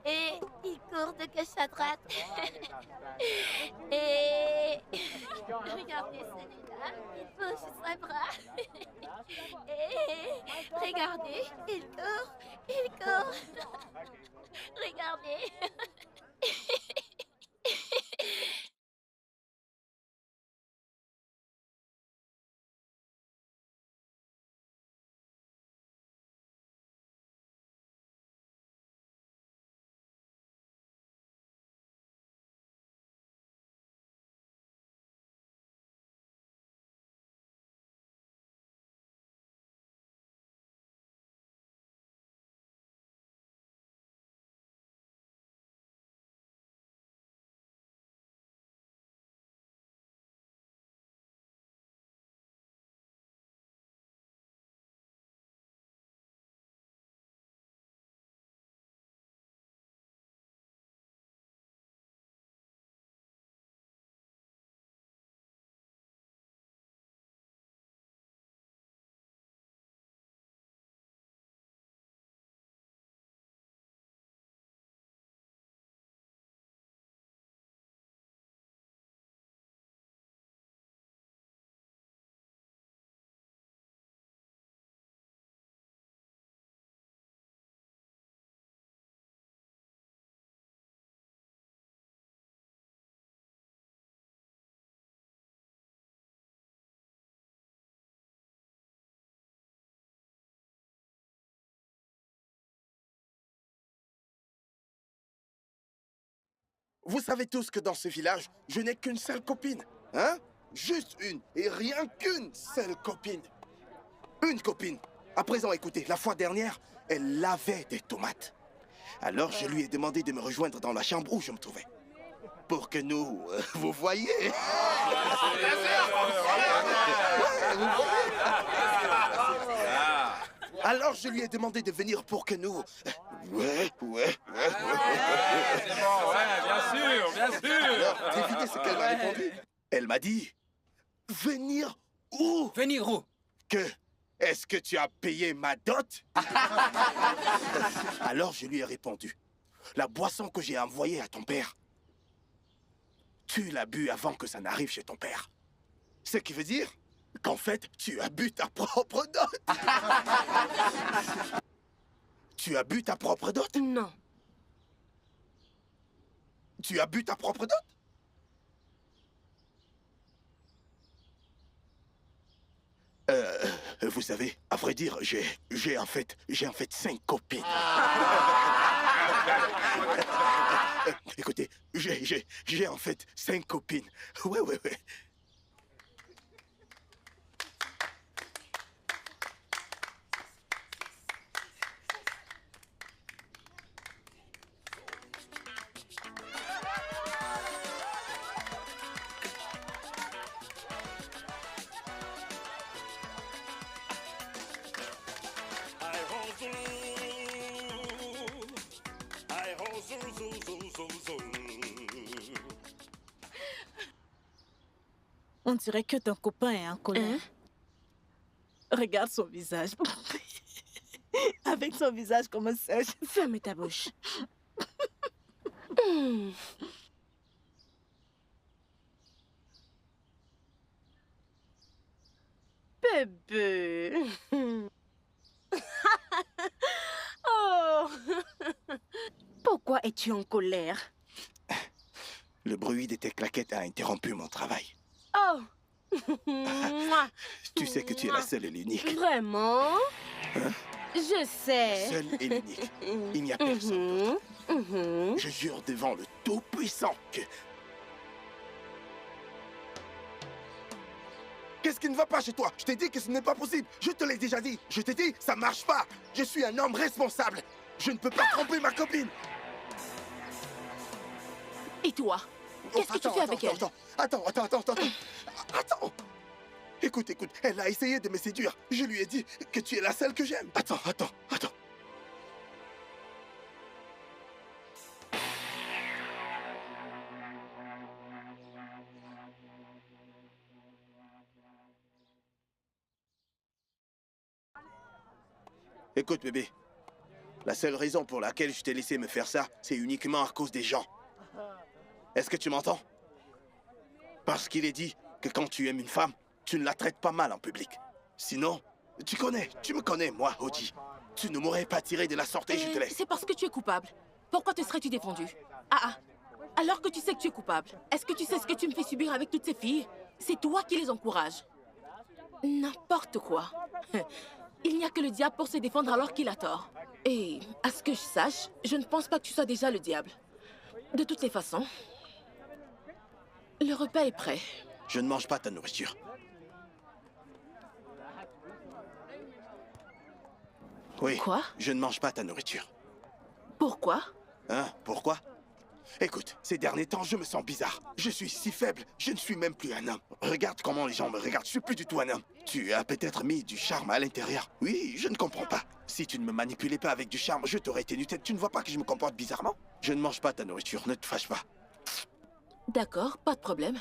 Et il court de gauche à droite. Et regardez celui-là, il bouge ses bras. Et regardez, il court, il court. Regardez. Vous savez tous que dans ce village, je n'ai qu'une seule copine. Hein? Juste une, et rien qu'une seule copine. Une copine. À présent, écoutez, la fois dernière, elle lavait des tomates. Alors, je lui ai demandé de me rejoindre dans la chambre où je me trouvais. Pour que nous... vous voyez? Alors, je lui ai demandé de venir pour que nous... C'est bon, ouais, bien sûr, bien sûr. Alors, devinez ce qu'elle m'a répondu? Elle m'a dit... Venir où? Venir où? Que... Est-ce que tu as payé ma dot? Alors, je lui ai répondu... La boisson que j'ai envoyée à ton père, tu l'as bu avant que ça n'arrive chez ton père. Ce qui veut dire qu'en fait, tu as bu ta propre dot. Tu as bu ta propre dot? Non. Tu as bu ta propre dot? Vous savez, à vrai dire, j'ai en fait 5 copines. Écoutez, j'ai en fait 5 copines. Ouais. On dirait que ton copain est en colère. Regarde son visage. Avec son visage comme un sèche. Ferme ta bouche. Bébé. Oh. Pourquoi es-tu en colère? Le bruit de tes claquettes a interrompu mon travail. Oh. Tu sais que tu es la seule et l'unique. Vraiment? Hein? Je sais. Seule et l'unique. Il n'y a personne d'autre. Je jure devant le Tout-Puissant que... Qu'est-ce qui ne va pas chez toi? Je t'ai dit que ce n'est pas possible. Je te l'ai déjà dit. Je t'ai dit, ça marche pas. Je suis un homme responsable. Je ne peux pas tromper ma copine. Et toi? Qu'est-ce que tu fais avec elle? Attends. Écoute, elle a essayé de me séduire. Je lui ai dit que tu es la seule que j'aime. Attends. Écoute, bébé. La seule raison pour laquelle je t'ai laissé me faire ça, c'est uniquement à cause des gens. Est-ce que tu m'entends? Parce qu'il est dit que quand tu aimes une femme, tu ne la traites pas mal en public. Sinon, tu me connais, moi, Oji. Tu ne m'aurais pas tiré de la sorte et je te laisse. C'est parce que tu es coupable. Pourquoi te serais-tu défendu? Alors que tu sais que tu es coupable. Est-ce que tu sais ce que tu me fais subir avec toutes ces filles? C'est toi qui les encourages. N'importe quoi. Il n'y a que le diable pour se défendre alors qu'il a tort. Et à ce que je sache, je ne pense pas que tu sois déjà le diable. De toutes les façons, le repas est prêt. Je ne mange pas ta nourriture. Oui. Quoi? Je ne mange pas ta nourriture. Pourquoi? Hein? Pourquoi? Écoute, ces derniers temps, je me sens bizarre. Je suis si faible, je ne suis même plus un homme. Regarde comment les gens me regardent, je suis plus du tout un homme. Tu as peut-être mis du charme à l'intérieur. Oui, je ne comprends pas. Si tu ne me manipulais pas avec du charme, je t'aurais tenu tête. Tu ne vois pas que je me comporte bizarrement? Je ne mange pas ta nourriture, ne te fâche pas. D'accord, pas de problème.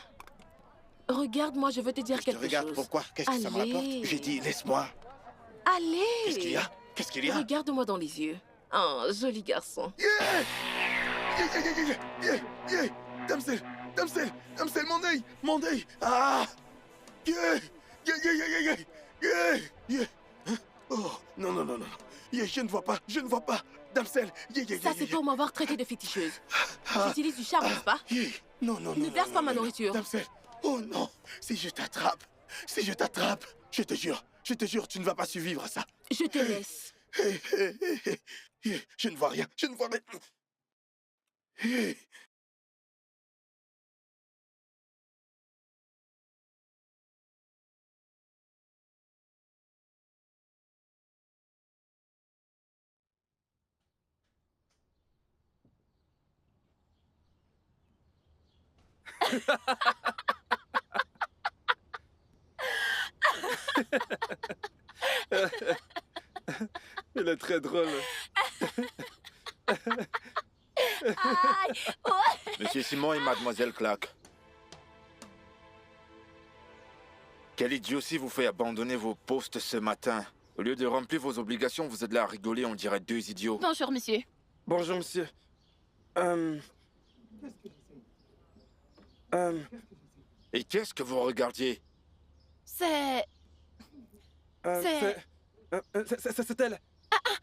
Regarde-moi, je veux te dire quelque chose. Je te regarde, pourquoi? Qu'est-ce que ça me rapporte? J'ai dit, laisse-moi. Allez! Qu'est-ce qu'il y a? Qu'est-ce qu'il y a? Regarde-moi dans les yeux. Oh, joli garçon. Damsel, mon œil! Ah! Oh, non. Je ne vois pas. Damsel, Ça, c'est pour m'avoir traité de féticheuse. J'utilise du charme, n'est-ce pas? Non. Ne verse pas ma nourriture. Damsel, oh non, si je t'attrape, je te jure, tu ne vas pas survivre à ça. Je te laisse. Je ne vois rien. Il est très drôle. Aïe! Ouais! Monsieur Simon et Mademoiselle Clark. Quel idiotie vous fait abandonner vos postes ce matin. Au lieu de remplir vos obligations, vous êtes là à rigoler, on dirait deux idiots. Bonjour, monsieur. Bonjour, monsieur. Et qu'est-ce que vous regardiez? C'est C'est elle.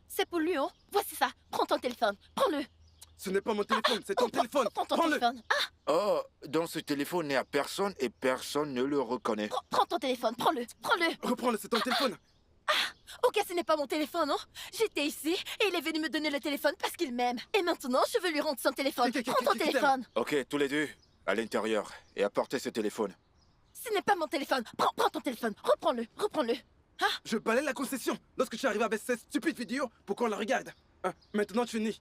c'est pour lui, hein? Voici ça. Prends ton téléphone. Prends-le. Ce n'est pas mon téléphone, c'est ton téléphone. Prends ton Prends-le. téléphone. Oh, dans ce téléphone, il n'y a personne et personne ne le reconnaît. Prends ton téléphone. Prends-le. Reprends-le, c'est ton téléphone. Ok, ce n'est pas mon téléphone, hein? J'étais ici et il est venu me donner le téléphone parce qu'il m'aime. Et maintenant, je veux lui rendre son téléphone. Prends ton téléphone. Ok, tous les deux, à l'intérieur, et apportez ce téléphone. Ce n'est pas mon téléphone. Prends ton téléphone. Reprends-le. Je balaye la concession. Lorsque je suis arrivé avec cette stupide vidéo, pourquoi on la regarde? Maintenant, tu finis.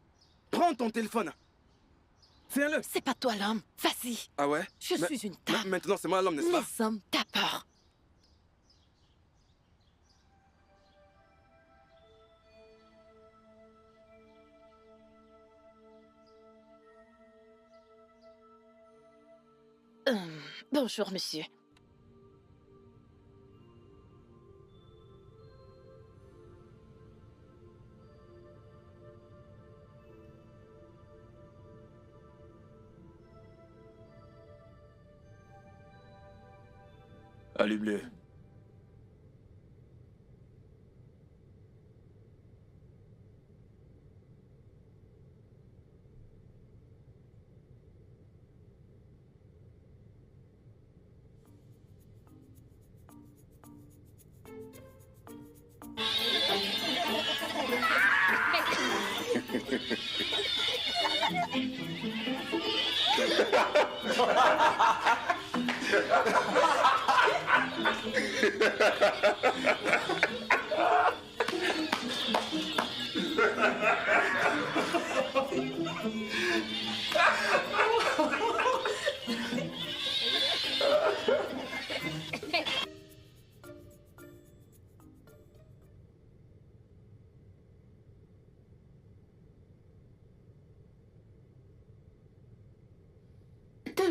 Prends ton téléphone. Tiens-le. C'est pas toi l'homme. Vas-y. Ah ouais? Je suis une dame. Maintenant, c'est moi l'homme, n'est-ce pas? Les hommes, t'as peur. Bonjour, monsieur. Allume-le.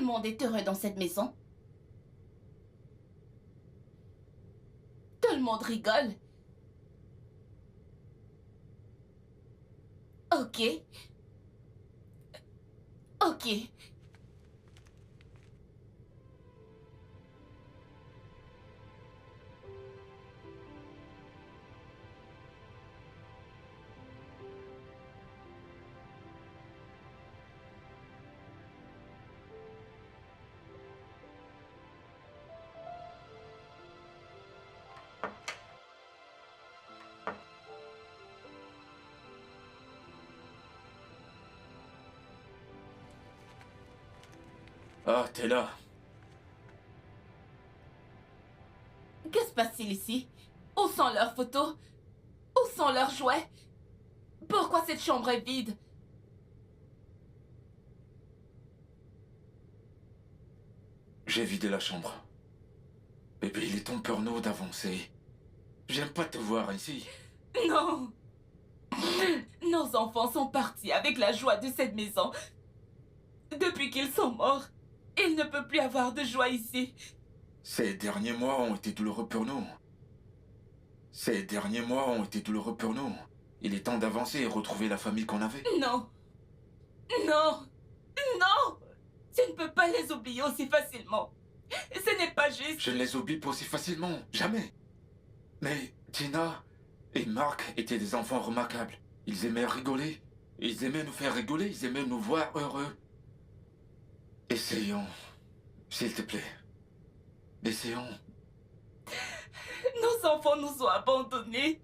monde est heureux dans cette maison. Tout le monde rigole. Ok. Ok. Ah, t'es là. Que se passe-t-il ici? Où sont leurs photos? Où sont leurs jouets? Pourquoi cette chambre est vide? J'ai vidé la chambre. Bébé, il est ton porno d'avancer. J'aime pas te voir ici. Non. Nos enfants sont partis avec la joie de cette maison. Depuis qu'ils sont morts, il ne peut plus avoir de joie ici. Ces derniers mois ont été douloureux pour nous. Ces derniers mois ont été douloureux pour nous. Il est temps d'avancer et retrouver la famille qu'on avait. Non. Non. Non. Tu ne peux pas les oublier aussi facilement. Ce n'est pas juste. Je ne les oublie pas aussi facilement. Jamais. Mais Tina et Mark étaient des enfants remarquables. Ils aimaient rigoler. Ils aimaient nous faire rigoler. Ils aimaient nous voir heureux. Essayons. S'il te plaît. Essayons. Nos enfants nous ont abandonnés.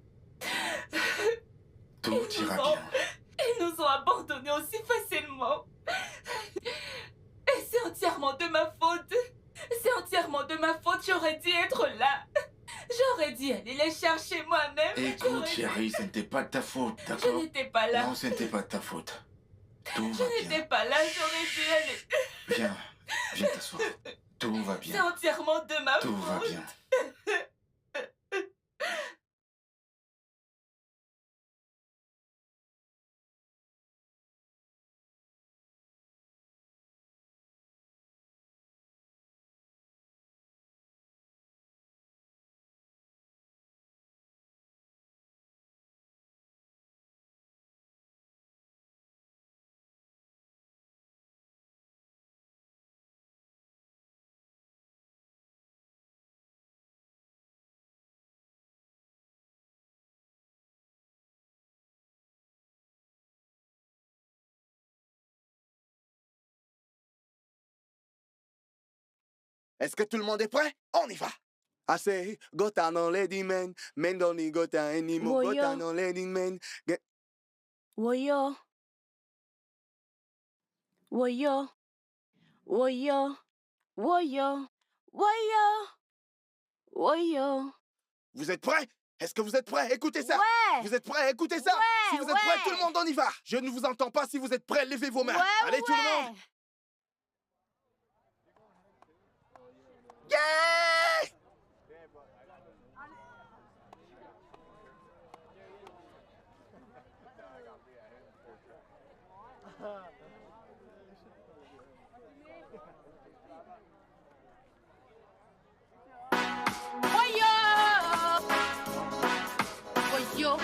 Tout ira bien. Ils nous ont abandonnés aussi facilement. Et c'est entièrement de ma faute. C'est entièrement de ma faute. J'aurais dû être là. J'aurais dû aller les chercher moi-même. Écoute, chérie, ce n'était pas de ta faute, Je d'accord? n'étais pas là. Non, ce n'était pas de ta faute. Tout Je va n'étais bien. pas là. J'aurais dû aller. Viens, viens t'asseoir. Tout va C'est bien. entièrement de ma Tout va faute. bien. Est-ce que tout le monde est prêt? On y va! I say, gota non lady man, men don't need gota anymore, Woyo. gota non lady man. Woyo. Woyo. Woyo. Woyo. Woyo. Woyo. Vous êtes prêts? Est-ce que vous êtes prêts? Écoutez ça! Ouais. Vous êtes prêts? Écoutez ça! Ouais, Si vous êtes ouais. prêts, tout le monde, on y va! Je ne vous entends pas. Si vous êtes prêts, levez vos mains. Allez, tout le monde! Yeah! Voyons! Voyons!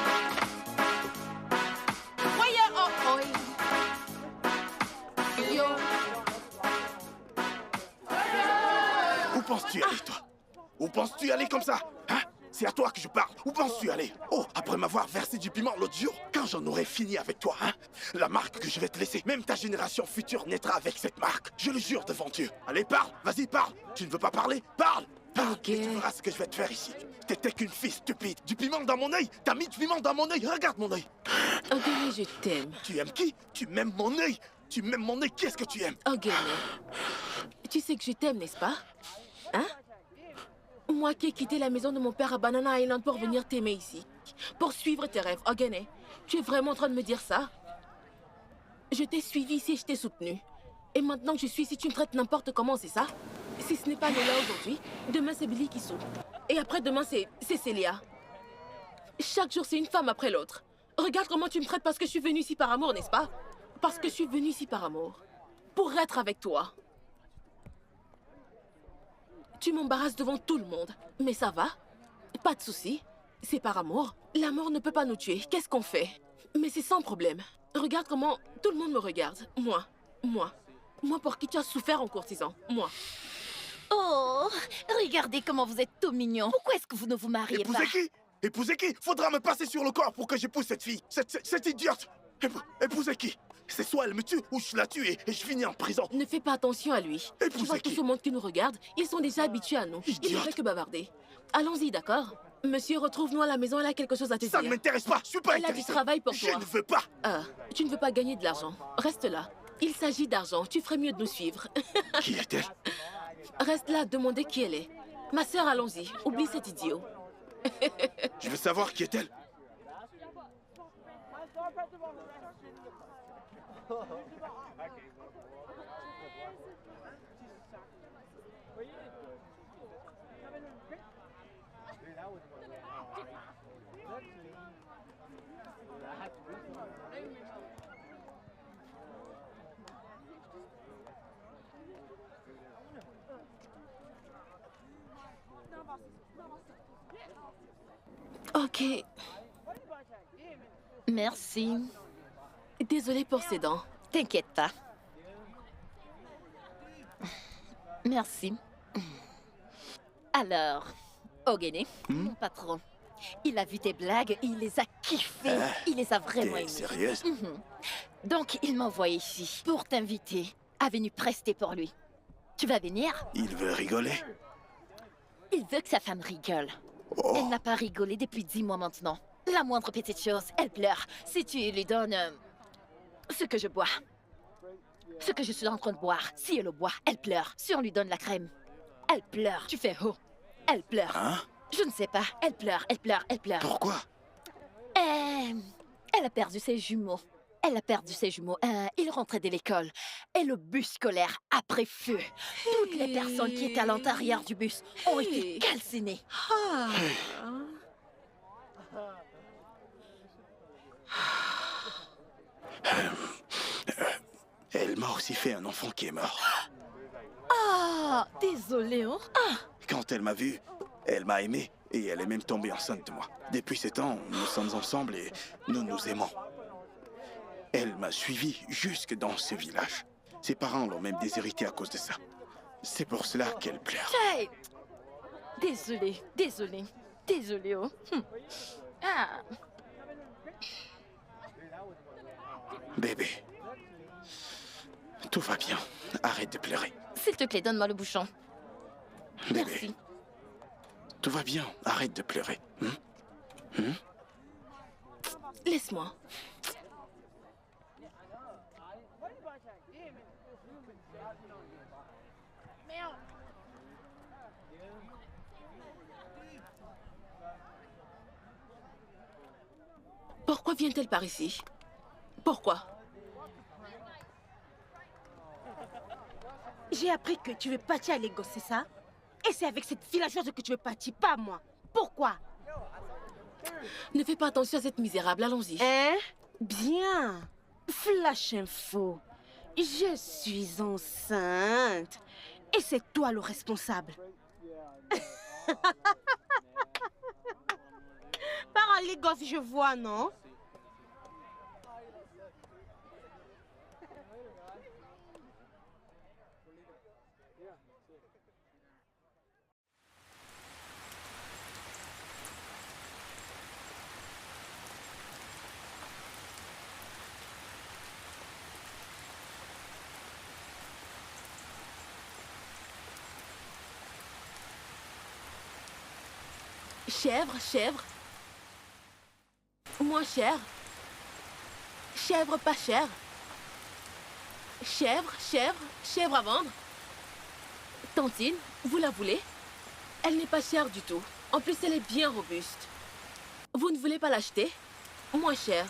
Voyons! Oh, oh! Voyons! Où penses-tu aller, toi? Où penses-tu aller comme ça? Hein? C'est à toi que je parle. Où penses-tu aller? Oh, après m'avoir versé du piment l'autre jour, quand j'en aurai fini avec toi, hein? La marque que je vais te laisser, même ta génération future naîtra avec cette marque. Je le jure devant Dieu. Allez, parle. Vas-y, parle. Tu ne veux pas parler? Parle. Parle. Ok. Et tu verras ce que je vais te faire ici. T'étais qu'une fille stupide. Du piment dans mon œil. T'as mis du piment dans mon œil. Regarde mon œil. Ogene, je t'aime. Tu aimes qui? Tu m'aimes mon œil. Tu m'aimes mon œil. Qu'est-ce que tu aimes? Ogene, tu sais que je t'aime, n'est-ce pas? Hein? Moi qui ai quitté la maison de mon père à Banana Island pour venir t'aimer ici. Pour suivre tes rêves. Ogene, tu es vraiment en train de me dire ça? Je t'ai suivi ici et je t'ai soutenu. Et maintenant que je suis ici, tu me traites n'importe comment, c'est ça? Si ce n'est pas Léla aujourd'hui, demain c'est Billy qui saute. Et après-demain c'est Célia. Chaque jour c'est une femme après l'autre. Regarde comment tu me traites parce que je suis venue ici par amour, n'est-ce pas? Parce que je suis venue ici par amour. Pour être avec toi. Tu m'embarrasses devant tout le monde. Mais ça va. Pas de souci. C'est par amour. La mort ne peut pas nous tuer. Qu'est-ce qu'on fait? Mais c'est sans problème. Regarde comment tout le monde me regarde. Moi pour qui tu as souffert en courtisan. Moi. Oh, regardez comment vous êtes tout mignon. Pourquoi est-ce que vous ne vous mariez pas? Épouser qui? Épouser qui? Faudra me passer sur le corps pour que j'épouse cette fille. Cette idiote. Épouser qui? C'est soit elle me tue ou je la tue et je finis en prison. Ne fais pas attention à lui. Tu Épouser vois tout qui? ce monde qui nous regarde, ils sont déjà habitués à nous. Ils ne Idiote. fait que bavarder. Allons-y, d'accord? Monsieur, retrouve-nous à la maison, elle a quelque chose à te Ça ne dire. m'intéresse pas. Je suis pas Elle a du intéressé. travail pour Je toi. ne veux pas. Ah, tu ne veux pas gagner de l'argent. Reste là. Il s'agit d'argent. Tu ferais mieux de nous suivre. Qui est-elle? Reste là, demandez qui elle est. Ma sœur, allons-y. Oublie cet idiot. Je veux savoir qui est-elle. Ok. Merci. Désolée pour ses dents. T'inquiète pas. Merci. Alors, Ogene, mon patron, il a vu tes blagues et il les a kiffées. Il les a vraiment T'es aimées. sérieuse? Donc, il m'a envoyé ici pour t'inviter à venir prester pour lui. Tu vas venir? Il veut rigoler. Il veut que sa femme rigole. Oh. Elle n'a pas rigolé depuis 10 mois maintenant. La moindre petite chose, elle pleure. Si tu lui donnes ce que je bois, ce que je suis en train de boire, si elle le boit, elle pleure. Si on lui donne la crème, elle pleure. Tu fais oh, elle pleure. Hein? Je ne sais pas, elle pleure, elle pleure, elle pleure. Pourquoi? Elle a perdu ses jumeaux. Elle a perdu ses jumeaux. Il rentrait de l'école. Et le bus scolaire a pris feu. Toutes les personnes qui étaient à l'intérieur du bus ont été calcinées. Ah. Elle m'a aussi fait un enfant qui est mort. Ah, désolé, hein? Quand elle m'a vu, elle m'a aimé et elle est même tombée enceinte de moi. Depuis ce temps, nous sommes ensemble et nous nous aimons. Elle m'a suivi jusque dans ce village. Ses parents l'ont même déshérité à cause de ça. C'est pour cela qu'elle pleure. Hey! Désolé, oh. Ah, Bébé, tout va bien. Arrête de pleurer. s'il te plaît, donne-moi le bouchon. Bébé, Merci. tout va bien. Arrête de pleurer. Laisse-moi. Pourquoi vient-elle par ici? Pourquoi? J'ai appris que tu veux partir à Lagos, c'est ça? Et c'est avec cette villageoise que tu veux partir, pas moi. Pourquoi? Ne fais pas attention à cette misérable, allons-y. Hein? Bien. Flash info. Je suis enceinte. Et c'est toi le responsable. Par en Lagos, je vois, non? Chèvre, chèvre. Moins cher. Chèvre, pas cher. Chèvre, chèvre, chèvre à vendre. Tantine, vous la voulez? Elle n'est pas chère du tout. En plus, elle est bien robuste. Vous ne voulez pas l'acheter? Moins cher.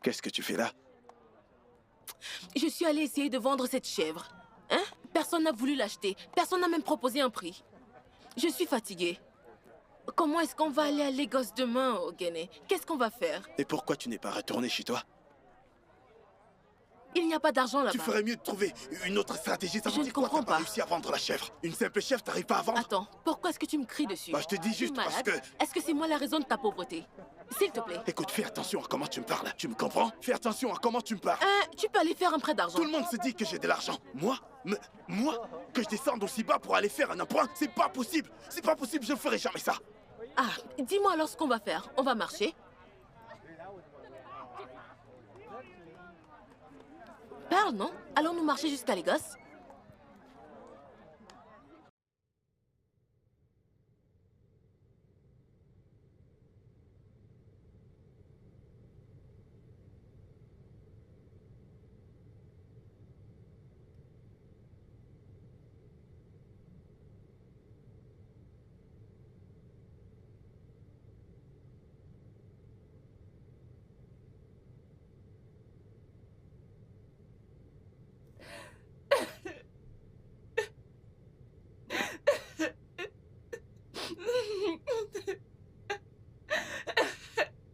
Qu'est-ce que tu fais là? Je suis allée essayer de vendre cette chèvre. Hein? Personne n'a voulu l'acheter. Personne n'a même proposé un prix. Je suis fatiguée. Comment est-ce qu'on va aller à Lagos demain, Ogene? Qu'est-ce qu'on va faire? Et pourquoi tu n'es pas retourné chez toi? Il n'y a pas d'argent là-bas. Tu ferais mieux de trouver une autre stratégie. Ça Je veut ne dire quoi? comprends T'as pas pas. réussi à vendre la chèvre. Une simple chèvre, t'arrives pas à vendre? Attends, pourquoi est-ce que tu me cries dessus? Bah, je te dis Tu es juste parce malade? que... Est-ce que c'est moi la raison de ta pauvreté? S'il te plaît. Écoute, fais attention à comment tu me parles. Tu me comprends? Fais attention à comment tu me parles. Tu peux aller faire un prêt d'argent. Tout le monde se dit que j'ai de l'argent. Moi, que je descende aussi bas pour aller faire un emprunt, c'est pas possible. C'est pas possible, je ne ferai jamais ça. Ah, dis-moi alors ce qu'on va faire. On va marcher? Parle, non? Allons-nous marcher jusqu'à Lagos?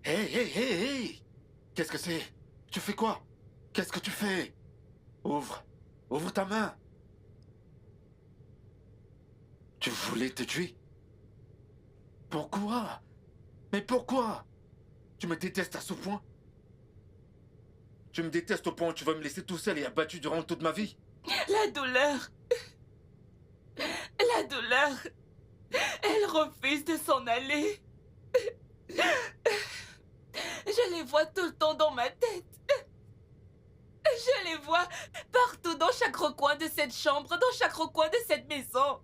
Hey! Qu'est-ce que c'est? Tu fais quoi? Qu'est-ce que tu fais? Ouvre ta main. Tu voulais te tuer? Pourquoi? Mais pourquoi? Tu me détestes à ce point? Tu me détestes au point où tu vas me laisser tout seul et abattu durant toute ma vie? La douleur. La douleur. Elle refuse de s'en aller. Je les vois tout le temps dans ma tête. Je les vois partout dans chaque recoin de cette chambre, dans chaque recoin de cette maison.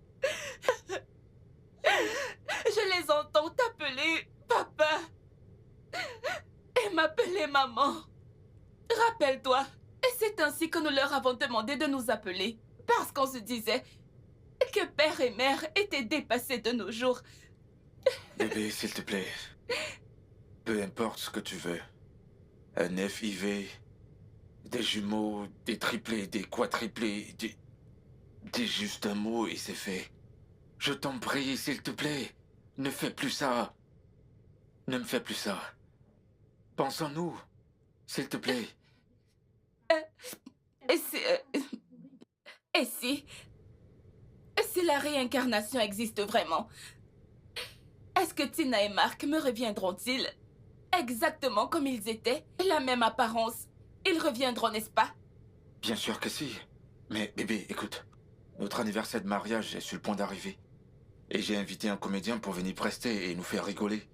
Je les entends t'appeler papa et m'appeler maman. Rappelle-toi, c'est ainsi que nous leur avons demandé de nous appeler. Parce qu'on se disait que père et mère étaient dépassés de nos jours. Bébé, s'il te plaît. Peu importe ce que tu veux. Un FIV, des jumeaux, des triplés, des quadriplés, dis juste un mot et c'est fait. Je t'en prie, s'il te plaît. Ne fais plus ça. Ne me fais plus ça. Pense en nous, s'il te plaît. Et si la réincarnation existe vraiment, est-ce que Tina et Mark me reviendront-ils exactement comme ils étaient? La même apparence. Ils reviendront, n'est-ce pas? Bien sûr que si. Mais bébé, écoute. Notre anniversaire de mariage est sur le point d'arriver. Et j'ai invité un comédien pour venir prester et nous faire rigoler.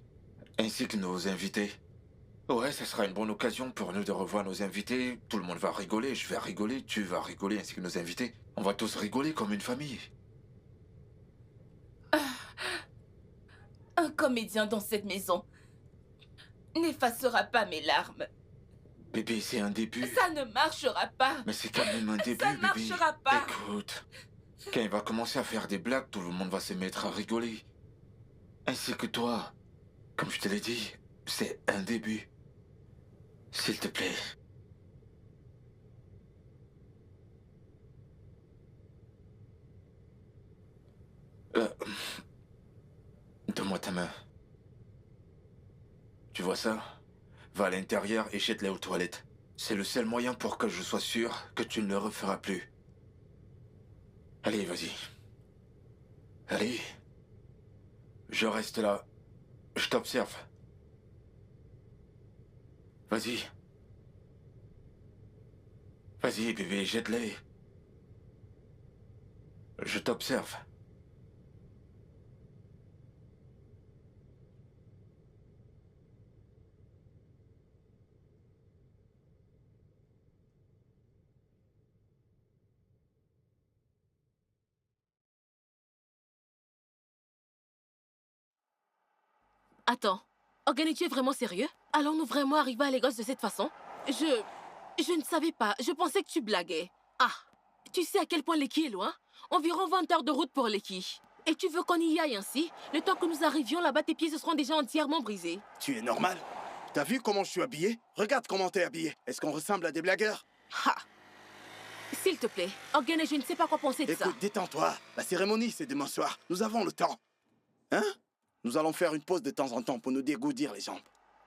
Ainsi que nos invités. Ouais, ce sera une bonne occasion pour nous de revoir nos invités. Tout le monde va rigoler, je vais rigoler, tu vas rigoler, ainsi que nos invités. On va tous rigoler comme une famille. Un comédien dans cette maison n'effacera pas mes larmes. Bébé, c'est un début. Ça ne marchera pas. Mais c'est quand même un début, Ça ne bébé. marchera pas. Écoute, quand il va commencer à faire des blagues, tout le monde va se mettre à rigoler. Ainsi que toi. Comme je te l'ai dit, c'est un début. S'il te plaît. Donne-moi ta main. Tu vois ça? Va à l'intérieur et jette-les aux toilettes. C'est le seul moyen pour que je sois sûr que tu ne le referas plus. Allez, vas-y. Allez. Je reste là. Je t'observe. Vas-y. Vas-y, bébé, jette-les. Je t'observe. Attends, Ogane, tu es vraiment sérieux? Allons-nous vraiment arriver à Lagos de cette façon? Je ne savais pas. Je pensais que tu blaguais. Ah, tu sais à quel point Lekki est loin? Environ 20 heures de route pour Lekki. Et tu veux qu'on y aille ainsi? Le temps que nous arrivions là-bas, tes pieds se seront déjà entièrement brisés. Tu es normal? T'as vu comment je suis habillé? Regarde comment t'es habillé. Est-ce qu'on ressemble à des blagueurs? Ha! S'il te plaît, Ogene, je ne sais pas quoi penser de ça. Écoute, détends-toi. La cérémonie, c'est demain soir. Nous avons le temps. Hein? Nous allons faire une pause de temps en temps pour nous dégourdir les jambes.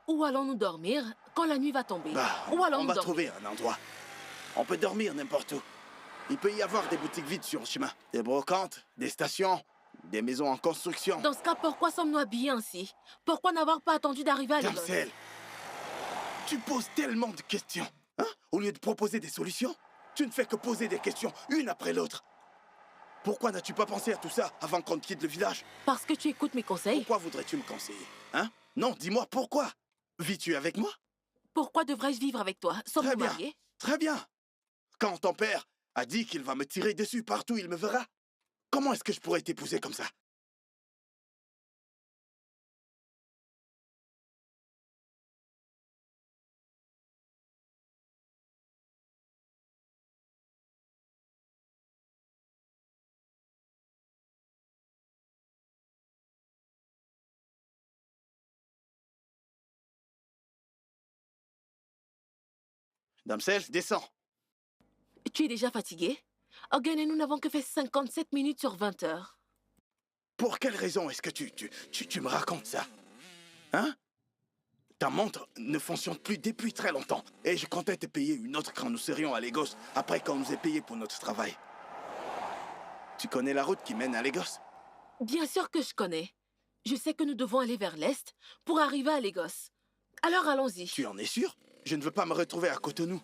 Où allons-nous dormir quand la nuit va tomber? Bah, Où allons-nous on va dormir? trouver un endroit. On peut dormir n'importe où. Il peut y avoir des boutiques vides sur le chemin. Des brocantes, des stations, des maisons en construction. Dans ce cas, pourquoi sommes-nous habillés ainsi? Pourquoi n'avoir pas attendu d'arriver à Lagos? Damsel, tu poses tellement de questions. Hein? Au lieu de proposer des solutions, tu ne fais que poser des questions, une après l'autre. Pourquoi n'as-tu pas pensé à tout ça avant qu'on quitte le village? Parce que tu écoutes mes conseils. Pourquoi voudrais-tu me conseiller? Hein? Non, dis-moi pourquoi? Vis-tu avec moi? Pourquoi devrais-je vivre avec toi? Sommes-nous Très bien. mariés? Très bien. Quand ton père a dit qu'il va me tirer dessus partout où il me verra, comment est-ce que je pourrais t'épouser comme ça? Damsel, descends. Tu es déjà fatigué? Ogene, nous n'avons que fait 57 minutes sur 20 heures. Pour quelle raison est-ce que tu me racontes ça? Hein? Ta montre ne fonctionne plus depuis très longtemps. Et je comptais te payer une autre quand nous serions à Lagos, après qu'on nous ait payé pour notre travail. Tu connais la route qui mène à Lagos? Bien sûr que je connais. Je sais que nous devons aller vers l'est pour arriver à Lagos. Alors allons-y. Tu en es sûr? Je ne veux pas me retrouver à Cotonou.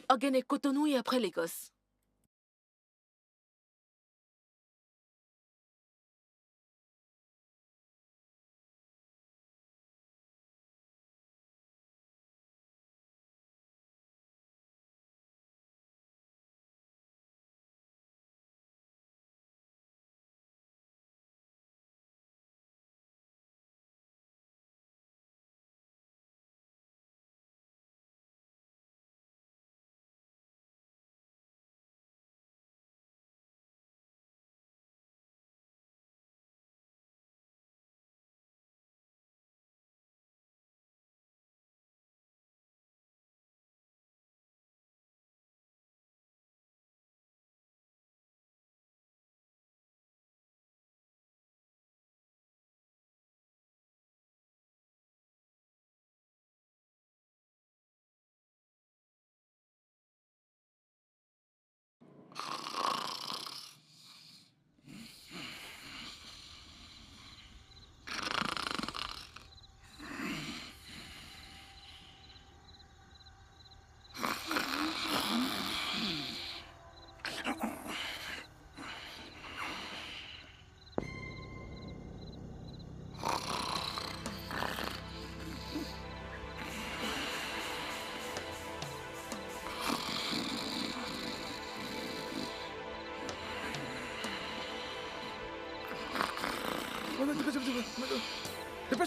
Ogene, Cotonou et après Lagos.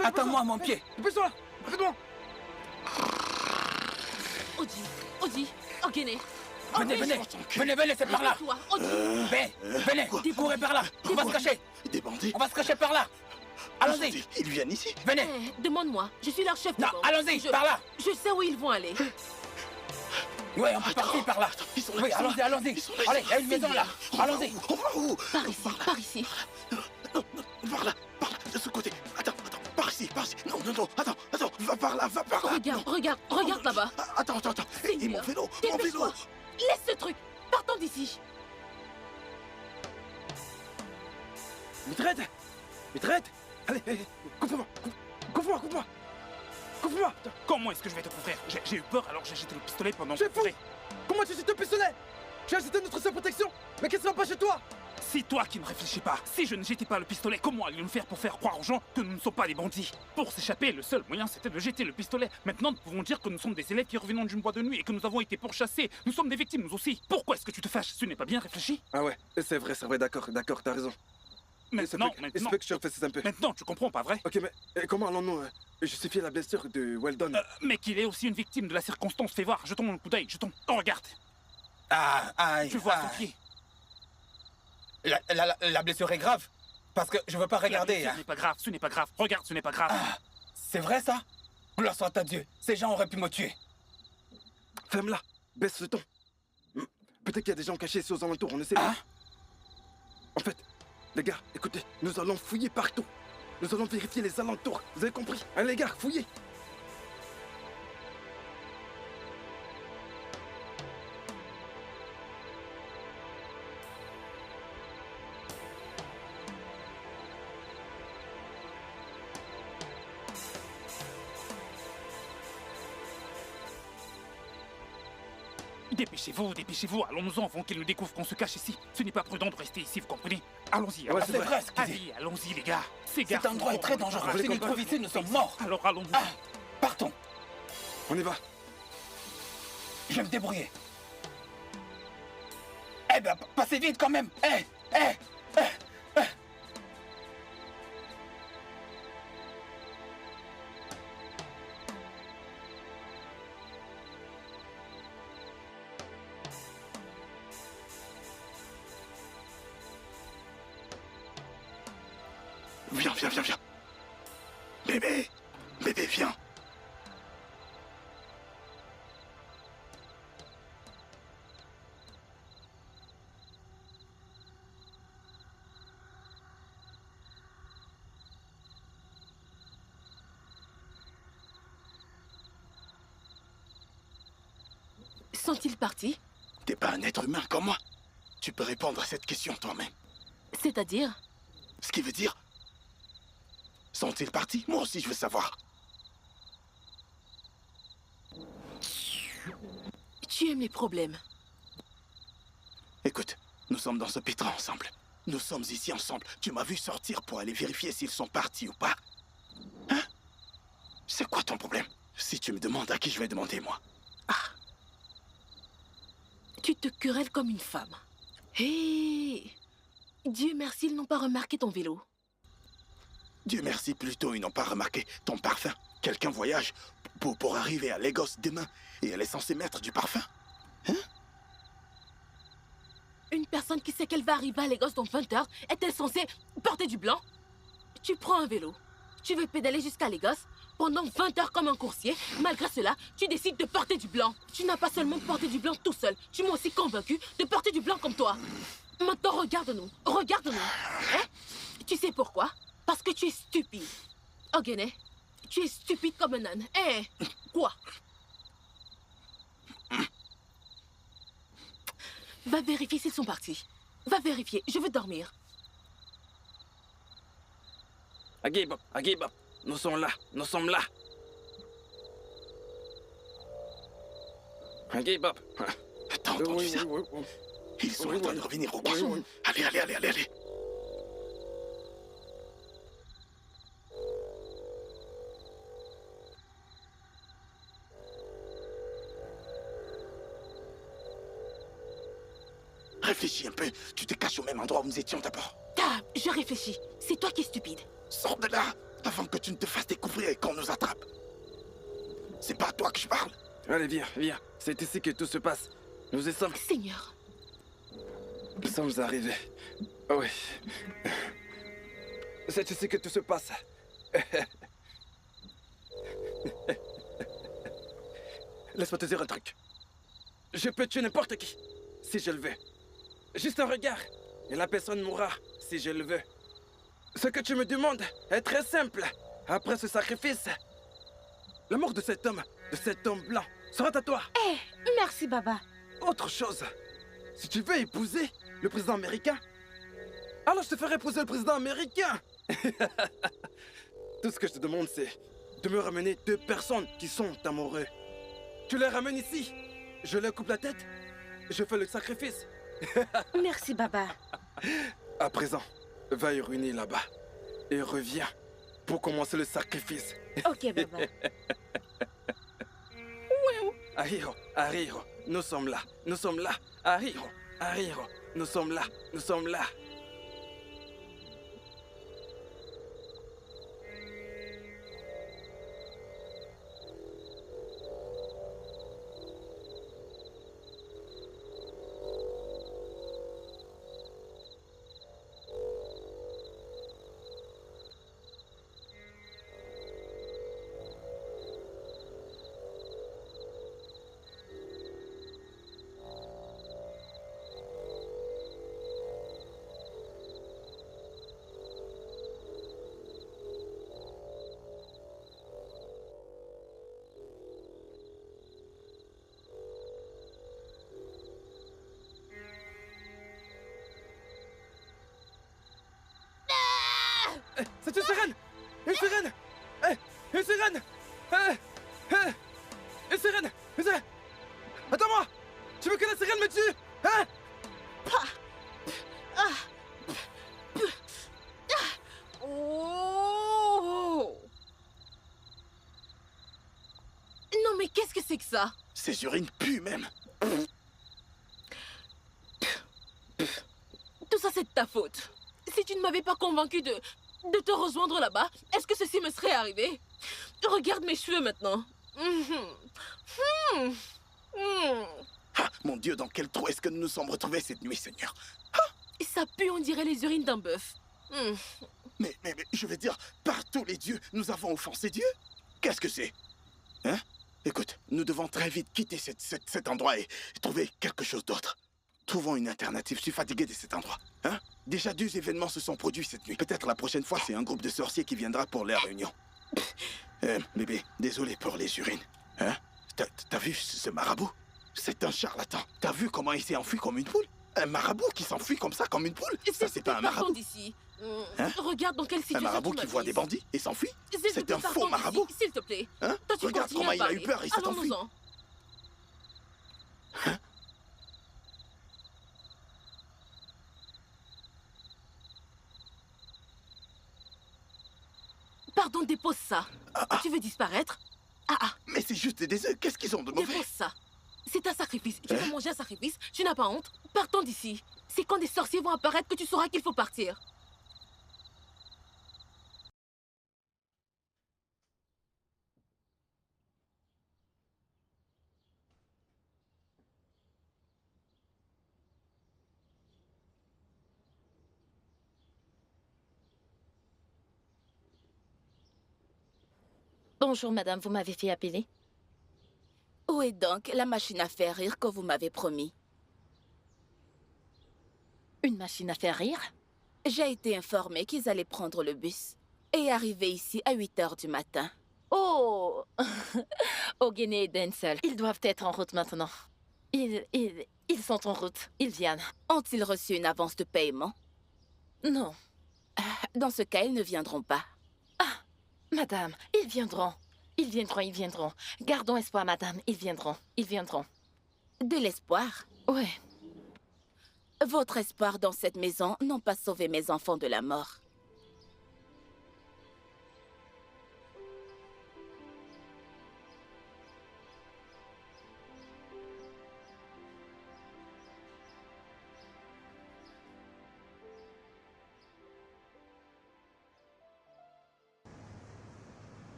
Attends-moi, mon pied. Dépêche-toi. Arrête-moi. Oji, Ogene. Venez, c'est par là. Toi, Oji. Venez, courez par là. On va se cacher. Des bandits? On va se cacher par là. Allons-y. Ils viennent ici? Venez. Demande-moi, je suis leur chef de Non, bande. allons-y, par là. Je sais où ils vont aller. Ouais, on peut partir par là. Ils sont là. Oui, allons-y. Allez, il y a une maison là. Allons-y. On va où? Par ici. Non, par là, de ce côté. Attends, par ici. Non, attends, va par là. Regarde là-bas. Attends. Et mon vélo. Dépêche-toi. Laisse ce truc. Partons d'ici. Mitraite. Allez, coupe-moi. Comment est-ce que je vais te couvrir? J'ai eu peur alors j'ai jeté le pistolet pendant que... C'est fou! Comment tu jettes le pistolet? Tu as jeté notre seule protection! Mais qu'est-ce qui va pas chez toi? C'est toi qui ne réfléchis pas. Si je ne jetais pas le pistolet, comment allions-nous faire pour faire croire aux gens que nous ne sommes pas des bandits? Pour s'échapper, le seul moyen c'était de jeter le pistolet. Maintenant, nous pouvons dire que nous sommes des élèves qui revenons d'une boîte de nuit et que nous avons été pourchassés. Nous sommes des victimes, nous aussi. Pourquoi est-ce que tu te fâches? Ce n'est pas bien réfléchi? Ah ouais, c'est vrai, d'accord, t'as raison. Maintenant. Il se peut que je refais un peu. Maintenant, tu comprends, pas vrai? Ok, mais comment allons-nous justifier la blessure de Weldon? Mais qu'il est aussi une victime de la circonstance. Fais voir, jetons un coup d'œil, jetons. Oh, regarde. Tu vois son pied. La blessure est grave. Parce que je veux pas regarder. Ce n'est pas grave. Regarde, ce n'est pas grave. C'est vrai ça? Gloire soit à Dieu. Ces gens auraient pu me tuer. Ferme-la. Baisse le ton. Peut-être qu'il y a des gens cachés ici aux alentours, on ne sait pas. En fait, les gars, écoutez, nous allons fouiller partout. Nous allons vérifier les alentours. Vous avez compris? Allez les gars, fouillez. Dépêchez-vous, allons-nous avant qu'ils nous découvrent qu'on se cache ici. Ce n'est pas prudent de rester ici, vous comprenez? Allons-y, Ouais, c'est vrai, excusez. Allez, allons-y les gars. Cet endroit est très dangereux. Si nous trouvons ici, nous sommes morts. Alors allons-y. Partons. On y va. Je vais me débrouiller. Eh ben, passez vite quand même. Viens. Bébé, viens. Sont-ils partis? T'es pas un être humain comme moi. Tu peux répondre à cette question toi-même. C'est-à-dire? Ce qui veut dire... Sont-ils partis? Moi aussi, je veux savoir. Tu aimes les problèmes. Écoute, nous sommes dans ce pétrin ensemble. Nous sommes ici ensemble. Tu m'as vu sortir pour aller vérifier s'ils sont partis ou pas. Hein? C'est quoi ton problème? Si tu me demandes, à qui je vais demander, moi? Tu te querelles comme une femme. Hé! Dieu merci, ils n'ont pas remarqué ton vélo. Dieu merci, plutôt ils n'ont pas remarqué ton parfum. Quelqu'un voyage pour arriver à Lagos demain et elle est censée mettre du parfum. Hein? Une personne qui sait qu'elle va arriver à Lagos dans 20 heures est-elle censée porter du blanc? Tu prends un vélo, tu veux pédaler jusqu'à Lagos pendant 20 heures comme un coursier. Malgré cela, tu décides de porter du blanc. Tu n'as pas seulement porté du blanc tout seul, tu m'as aussi convaincu de porter du blanc comme toi. Maintenant, regarde-nous. Hein? Tu sais pourquoi? Parce que tu es stupide. Ogene, tu es stupide comme un âne. Quoi? Va vérifier s'ils sont partis. Va vérifier, je veux dormir. Agibop, nous sommes là. Agibop. T'as entendu ça? Ils sont en train de revenir au poisson. Allez. Réfléchis un peu. Tu te caches au même endroit où nous étions d'abord. Je réfléchis. C'est toi qui es stupide. Sors de là avant que tu ne te fasses découvrir et qu'on nous attrape. C'est pas à toi que je parle. Allez, viens. C'est ici que tout se passe. Nous y sommes. Seigneur. Nous sommes arrivés. Oui. C'est ici que tout se passe. Laisse-moi te dire un truc. Je peux tuer n'importe qui, si je le veux. Juste un regard, et la personne mourra, si je le veux. Ce que tu me demandes est très simple. Après ce sacrifice, la mort de cet homme blanc, sera à toi. Merci, Baba. Autre chose, si tu veux épouser le président américain, alors je te ferai épouser le président américain. Tout ce que je te demande, c'est de me ramener 2 personnes qui sont amoureux. Tu les ramènes ici, je leur coupe la tête, je fais le sacrifice. Merci, Baba. À présent, va uriner là-bas et reviens pour commencer le sacrifice. Ok, Baba. Ahiro, nous sommes là. Ahiro, nous sommes là. Une sirène! Une sirène! Une sirène! Une sirène! Attends-moi! Tu veux que la sirène me tue? Hein? Oh! Non, mais qu'est-ce que c'est que ça? Ces urines puent même. Tout ça, c'est de ta faute. Si tu ne m'avais pas convaincu de te rejoindre là-bas, est-ce que ceci me serait arrivé? Regarde mes cheveux maintenant. Ah, mon Dieu, dans quel trou est-ce que nous nous sommes retrouvés cette nuit, Seigneur? Ça pue, on dirait les urines d'un bœuf. Mais je veux dire, par tous les dieux, nous avons offensé Dieu? Qu'est-ce que c'est? Hein? Écoute, nous devons très vite quitter cet endroit et trouver quelque chose d'autre. Trouvons une alternative, je suis fatigué de cet endroit. Hein? Déjà 2 événements se sont produits cette nuit. Peut-être la prochaine fois, c'est un groupe de sorciers qui viendra pour la réunion. Bébé, désolé pour les urines. Hein? T'as vu ce marabout? C'est un charlatan. T'as vu comment il s'est enfui comme une poule? Un marabout qui s'enfuit comme ça, comme une poule? Ça, c'est pas un marabout. D'ici. Hein? Regarde dans quelle situation Un marabout qui voit des bandits et s'enfuit? C'est un faux marabout. S'il te plaît. Hein? Toi, tu regarde comment il a eu peur, il s'est enfui. Hein? Pardon, dépose ça. Tu veux disparaître? Mais c'est juste des œufs, qu'est-ce qu'ils ont de mauvais? Dépose ça. C'est un sacrifice. Tu veux manger un sacrifice? Tu n'as pas honte? Partons d'ici. C'est quand des sorciers vont apparaître que tu sauras qu'il faut partir. Bonjour, madame, vous m'avez fait appeler? Où est donc la machine à faire rire que vous m'avez promis? Une machine à faire rire? J'ai été informée qu'ils allaient prendre le bus et arriver ici à 8 h du matin. Oh! Ogene et Denzel, ils doivent être en route maintenant. Ils sont en route. Ils viennent. Ont-ils reçu une avance de paiement? Non. Dans ce cas, ils ne viendront pas. Madame, ils viendront. Ils viendront, ils viendront. Gardons espoir, madame. Ils viendront. Ils viendront. De l'espoir? Oui. Votre espoir dans cette maison n'ont pas sauvé mes enfants de la mort.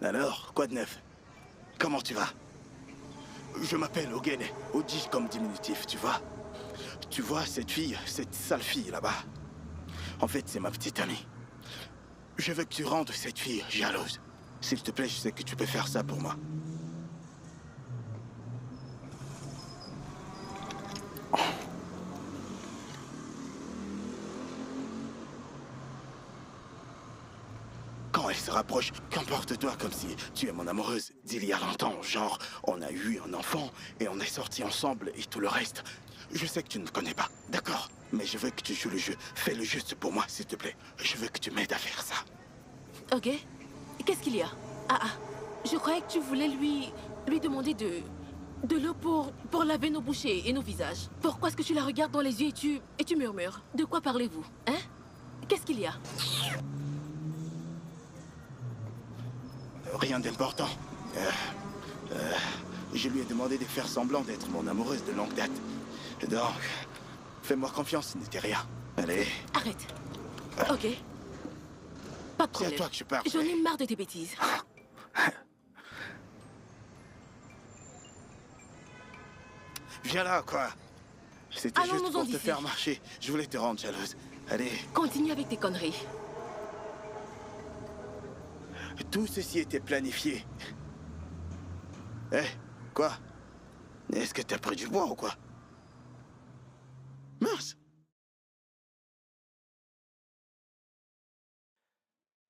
Alors, quoi de neuf? Comment tu vas? Je m'appelle Ogene, Oji comme diminutif, tu vois? Tu vois, cette fille, cette sale fille là-bas. En fait, c'est ma petite amie. Je veux que tu rendes cette fille jalouse. S'il te plaît, je sais que tu peux faire ça pour moi. Quand elle se rapproche, comporte-toi comme si tu es mon amoureuse d'il y a longtemps. Genre, on a eu un enfant et on est sortis ensemble et tout le reste. Je sais que tu ne me connais pas, d'accord? Mais je veux que tu joues le jeu. Fais le juste pour moi, s'il te plaît. Je veux que tu m'aides à faire ça. Ok. Qu'est-ce qu'il y a? Je croyais que tu voulais lui demander de l'eau pour laver nos bouches et nos visages. Pourquoi est-ce que tu la regardes dans les yeux et tu murmures? De quoi parlez-vous? Hein? Qu'est-ce qu'il y a? Rien d'important. Je lui ai demandé de faire semblant d'être mon amoureuse de longue date. Donc, fais-moi confiance, ce n'était rien. Allez. Arrête. Ok. Pas de problème. C'est à toi que je parle. J'en ai marre de tes bêtises. Viens là, quoi. C'était juste Allons-nous-en pour te d'ici. faire marcher. Je voulais te rendre jalouse. Allez. Continue avec tes conneries. Tout ceci était planifié. Quoi? Est-ce que t'as pris du bois ou quoi? Mince.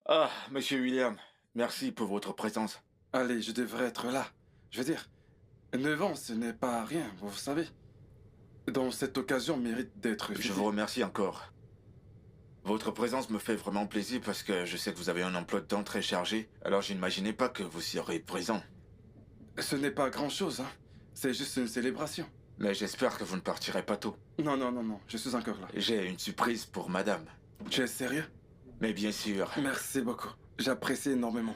Ah, monsieur William, merci pour votre présence. Allez, je devrais être là. Je veux dire, 9 ans, ce n'est pas rien, vous savez. dans cette occasion mérite d'être... Je vous remercie encore. Votre présence me fait vraiment plaisir parce que je sais que vous avez un emploi de temps très chargé, alors je n'imaginais pas que vous seriez présent. Ce n'est pas grand-chose, hein. C'est juste une célébration. Mais j'espère que vous ne partirez pas tôt. Non, non, non, non, je suis encore là. J'ai une surprise pour madame. Tu es sérieux? Mais bien sûr. Merci beaucoup. J'apprécie énormément.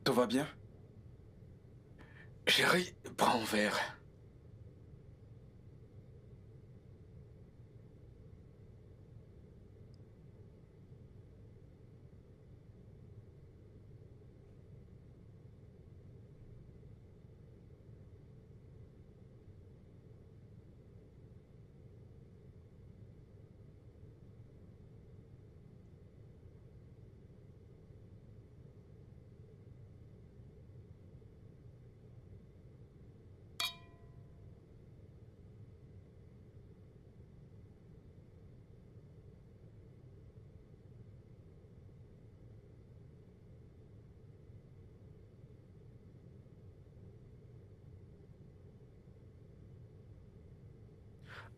Tout va bien? Chérie, prends un verre.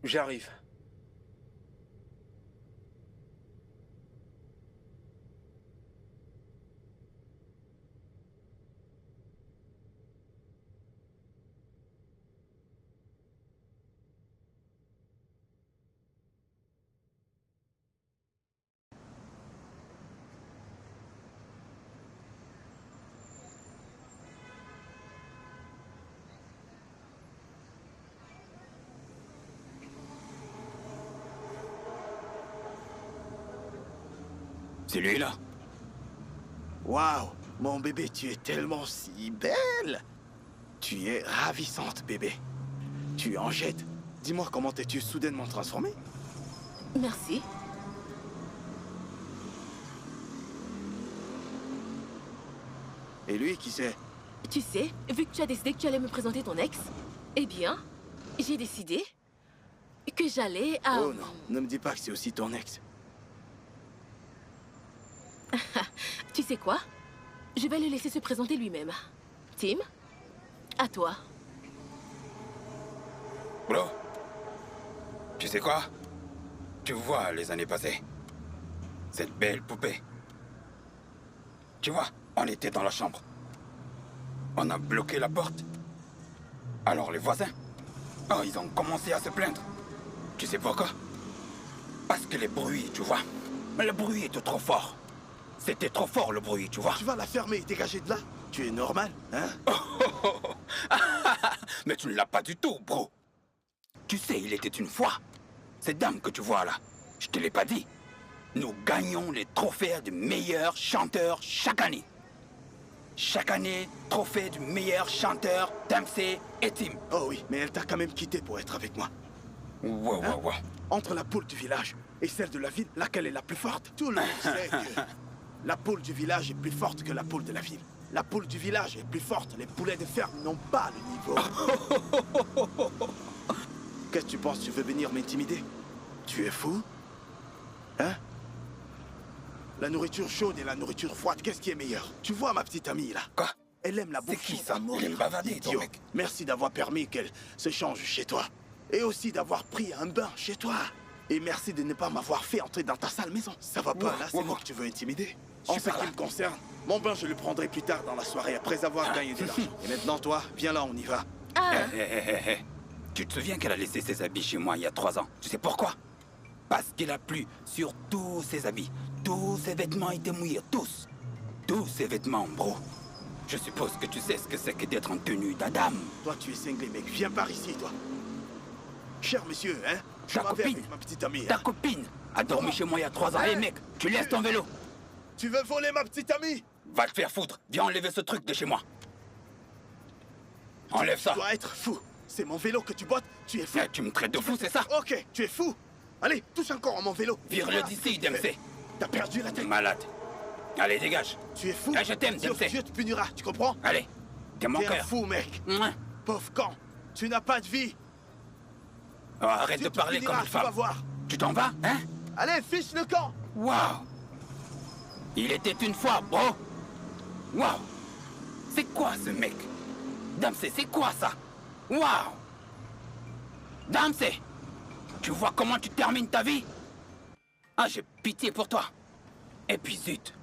J'arrive. C'est lui-là. Waouh, mon bébé, tu es tellement si belle. Tu es ravissante, bébé. Tu es Angette. Dis-moi, comment t'es-tu soudainement transformée? Merci. Et lui, qui c'est? Tu sais, vu que tu as décidé que tu allais me présenter ton ex, eh bien, j'ai décidé que j'allais à... Oh non, ne me dis pas que c'est aussi ton ex. Tu sais quoi? Je vais le laisser se présenter lui-même. Tim, à toi. Bro, tu sais quoi? Tu vois les années passées. Cette belle poupée. Tu vois, on était dans la chambre. On a bloqué la porte. Alors les voisins, oh, ils ont commencé à se plaindre. Tu sais pourquoi? Parce que les bruits, tu vois. Mais le bruit était trop fort. C'était trop fort le bruit, tu vois. Tu vas la fermer et dégager de là? Tu es normal, hein? Mais tu ne l'as pas du tout, bro. Tu sais, il était une fois. Cette dame que tu vois là, je te l'ai pas dit. Nous gagnons les trophées du meilleur chanteur chaque année. Chaque année, trophée du meilleur chanteur, Dempsey et Tim. Oh oui, mais elle t'a quand même quitté pour être avec moi. Ouais. Entre la poule du village et celle de la ville, laquelle est la plus forte? Tout le monde sait que la poule du village est plus forte que la poule de la ville. La poule du village est plus forte, les poulets de ferme n'ont pas le niveau. Qu'est-ce que tu penses? Tu veux venir m'intimider? Tu es fou? Hein? La nourriture chaude et la nourriture froide, qu'est-ce qui est meilleur? Tu vois ma petite amie là? Quoi? Elle aime la bouffe. C'est qui ça? à Il aime bavarder, ton mec. Merci d'avoir permis qu'elle se change chez toi. Et aussi d'avoir pris un bain chez toi. Et merci de ne pas m'avoir fait entrer dans ta sale maison. Ça va pas, là, c'est moi que tu veux intimider. En ce qui me concerne, mon bain, je le prendrai plus tard dans la soirée, après avoir gagné de l'argent. Et maintenant, toi, viens là, on y va. Hé. Tu te souviens qu'elle a laissé ses habits chez moi il y a 3 ans? Tu sais pourquoi? Parce qu'il a plu sur tous ses habits. Tous ses vêtements étaient mouillés, tous. Tous ses vêtements, bro. Je suppose que tu sais ce que c'est que d'être en tenue d'Adam. Toi, tu es cinglé, mec. Viens par ici, toi. Cher monsieur, hein? Ta copine, ma petite amie. ta copine a dormi chez moi il y a 3 ans. Hé, mec, tu laisses ton vélo. Tu veux voler ma petite amie? Va te faire foutre. Viens enlever ce truc de chez moi. Enlève ça. Tu dois être fou. C'est mon vélo que tu bottes. Tu es fou. Tu me traites de fou, c'est ça? Ok, tu es fou. Allez, touche encore à mon vélo. Vire-le d'ici, Dempsey. T'as perdu la tête. Malade. Allez, dégage. Tu es fou. Je t'aime, Dempsey. Dieu te punira, tu comprends? Allez, t'es mon T'es un cœur. fou, mec. Mouah. Pauvre con. Tu n'as pas de vie. Oh, arrête Dieu de te parler punira, comme une tu vas femme. voir. Tu t'en vas, hein? Allez, fiche le camp. Waouh! Il était une fois, bro! Waouh! C'est quoi ce mec? Dempsey, c'est quoi ça? Waouh! Damsé, tu vois comment tu termines ta vie? Ah, j'ai pitié pour toi. Et puis zut.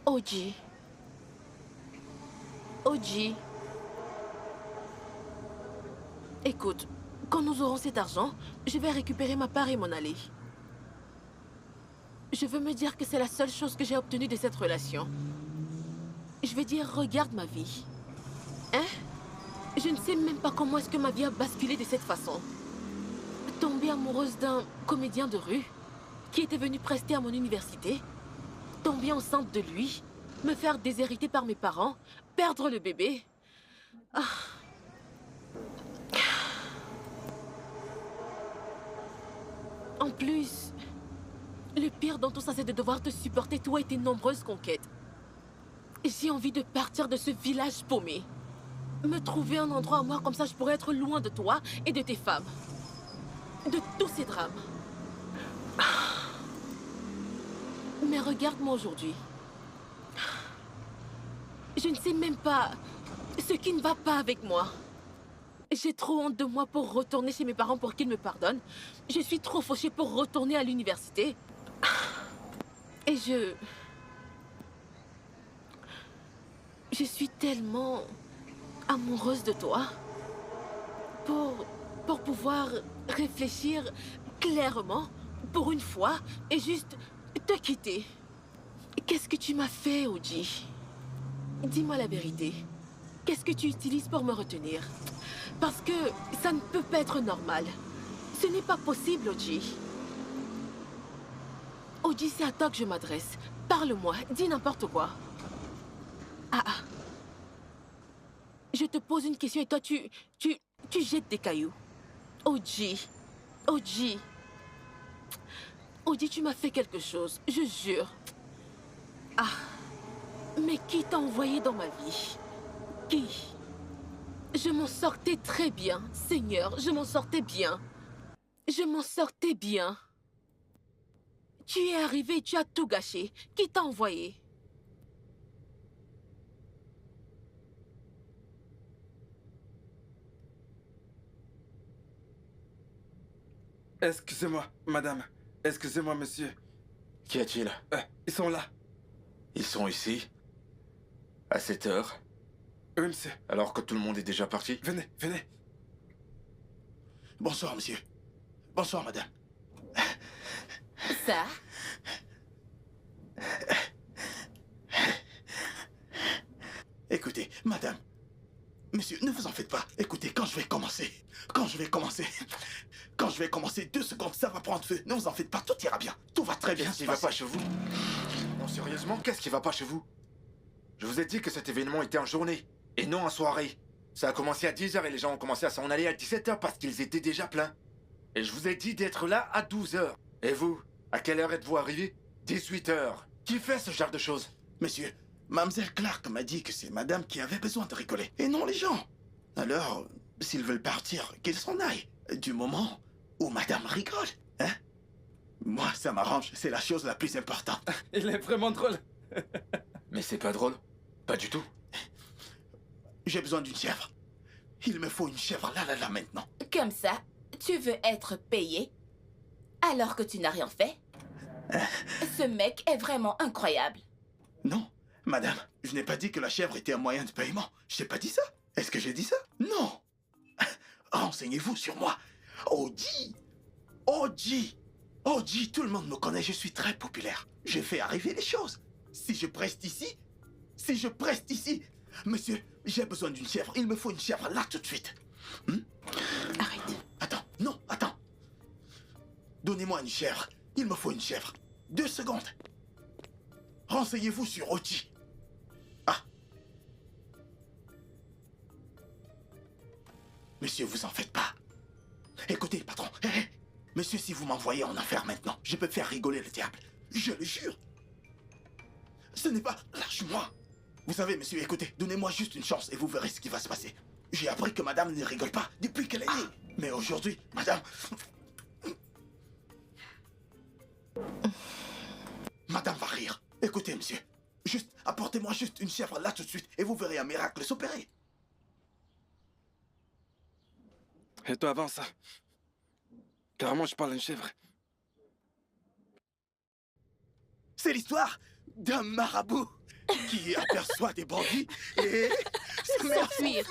Oji. Oji. Écoute, quand nous aurons cet argent, je vais récupérer ma part et m'en aller. Je veux me dire que c'est la seule chose que j'ai obtenue de cette relation. Je vais dire, regarde ma vie. Hein? Je ne sais même pas comment est-ce que ma vie a basculé de cette façon. Tomber amoureuse d'un comédien de rue qui était venu prester à mon université. Tomber enceinte de lui. Me faire déshériter par mes parents. Perdre le bébé. Ah. En plus, le pire dans tout ça, c'est de devoir te supporter toi et tes nombreuses conquêtes. J'ai envie de partir de ce village paumé. Me trouver un endroit à moi, comme ça je pourrais être loin de toi et de tes femmes. De tous ces drames. Mais regarde-moi aujourd'hui. Je ne sais même pas ce qui ne va pas avec moi. J'ai trop honte de moi pour retourner chez mes parents pour qu'ils me pardonnent. Je suis trop fauchée pour retourner à l'université. Et je suis tellement amoureuse de toi. Pour pouvoir réfléchir clairement, pour une fois, et juste te quitter. Qu'est-ce que tu m'as fait, Oji? Dis-moi la vérité. Qu'est-ce que tu utilises pour me retenir? Parce que ça ne peut pas être normal. Ce n'est pas possible, Oji. Oji, c'est à toi que je m'adresse. Parle-moi, dis n'importe quoi. Ah. Je te pose une question et toi, tu jettes des cailloux. Oji. Oji. Oji, tu m'as fait quelque chose, je jure. Ah. Mais qui t'a envoyé dans ma vie? Qui? Je m'en sortais très bien, Seigneur, je m'en sortais bien. Je m'en sortais bien. Tu es arrivé et tu as tout gâché. Qui t'a envoyé? Excusez-moi, madame. Excusez-moi, monsieur. Qu'y a-t-il? Ils sont là. Ils sont ici? À cette heure? Oui, monsieur. Alors que tout le monde est déjà parti? Venez, venez. Bonsoir, monsieur. Bonsoir, madame. Ça? Écoutez, madame. Monsieur, ne vous en faites pas. Écoutez, quand je vais commencer, 2 secondes, ça va prendre feu. Ne vous en faites pas, tout ira bien. Tout va très bien. Qu'est-ce qui va pas chez vous? Non, sérieusement, qu'est-ce qui va pas chez vous? Je vous ai dit que cet événement était en journée, et non en soirée. Ça a commencé à 10h et les gens ont commencé à s'en aller à 17h parce qu'ils étaient déjà pleins. Et je vous ai dit d'être là à 12h. Et vous, à quelle heure êtes-vous arrivé? 18h. Qui fait ce genre de choses? Monsieur, Mademoiselle Clark m'a dit que c'est madame qui avait besoin de rigoler, et non les gens. Alors, s'ils veulent partir, qu'ils s'en aillent. Du moment où madame rigole, hein? Moi, ça m'arrange, c'est la chose la plus importante. Il est vraiment drôle. Mais c'est pas drôle. Pas du tout. J'ai besoin d'une chèvre. Il me faut une chèvre là, maintenant. Comme ça, tu veux être payé alors que tu n'as rien fait? Ce mec est vraiment incroyable. Non, madame, je n'ai pas dit que la chèvre était un moyen de paiement. Je n'ai pas dit ça. Est-ce que j'ai dit ça? Non. Renseignez-vous sur moi. Oji. Oji. Oji, tout le monde me connaît, je suis très populaire. Je fais arriver les choses. Si je preste ici, monsieur, j'ai besoin d'une chèvre. Il me faut une chèvre là tout de suite. Arrête. Attends. Donnez-moi une chèvre. Il me faut une chèvre. 2 secondes. Renseignez-vous sur Oji. Ah. Monsieur, vous en faites pas. Écoutez, patron. Monsieur, si vous m'envoyez en enfer maintenant, je peux faire rigoler le diable. Je le jure. Ce n'est pas... Lâche-moi. Vous savez, monsieur, écoutez, donnez-moi juste une chance et vous verrez ce qui va se passer. J'ai appris que madame ne rigole pas depuis qu'elle est née. Mais aujourd'hui, madame... Madame va rire. Écoutez, monsieur. Juste, apportez-moi juste une chèvre là tout de suite et vous verrez un miracle s'opérer. Et toi, avance ça. Carrément, je parle d'une chèvre. C'est l'histoire d'un marabout qui aperçoit des bandits et s'enfuir.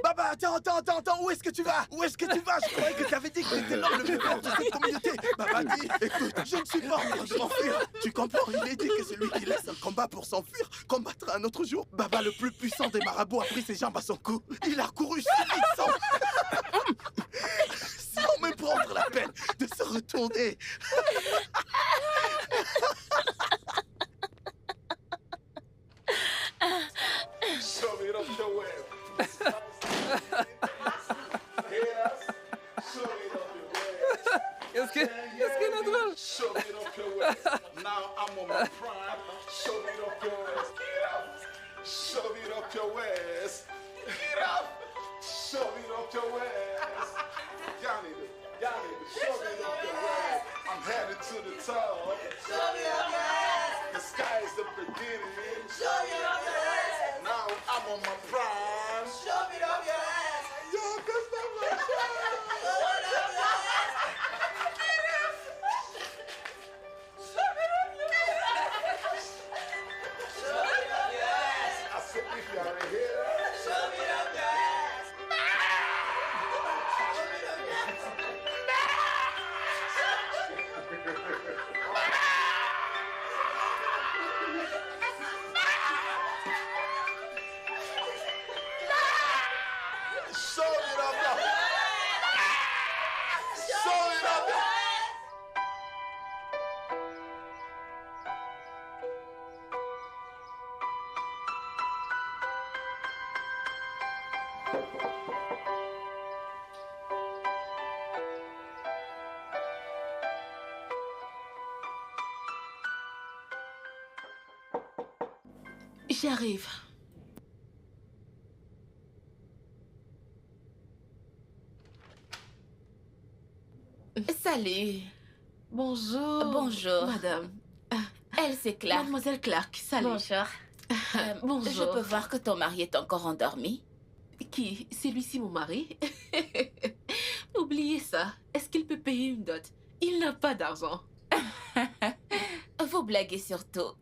Baba, attends, où est-ce que tu vas? Où est-ce que tu vas? Je croyais que tu avais dit que tu étais l'homme le plus fort de cette communauté. Baba dit, écoute, je ne suis pas en train de m'enfuir. Tu comprends? Il est dit que celui qui laisse un combat pour s'enfuir combattra un autre jour. Baba, le plus puissant des marabouts, a pris ses jambes à son cou. Il a couru si vite sans me prendre la peine de se retourner. Qu'est-ce qu'il a drôle? Now I'm on my prime. Show it up your ass. Get up. Show it up your ass. Get up. Show it up your ass. Y'all need to show it up your ass. I'm headed to the top. Show me up your ass. The sky is the beginning. Show me up your ass. Now I'm on my prime. Show me up your ass. Yo, that's not my time. Show me up your ass. J'arrive. Salut. Bonjour. Bonjour. Madame. Elle, c'est Clark. Mademoiselle Clark, salut. Bonjour. Bonjour. Je peux voir que ton mari est encore endormi? Qui? Celui-ci, mon mari? Oubliez ça. Est-ce qu'il peut payer une dot? Il n'a pas d'argent. Vous blaguez surtout.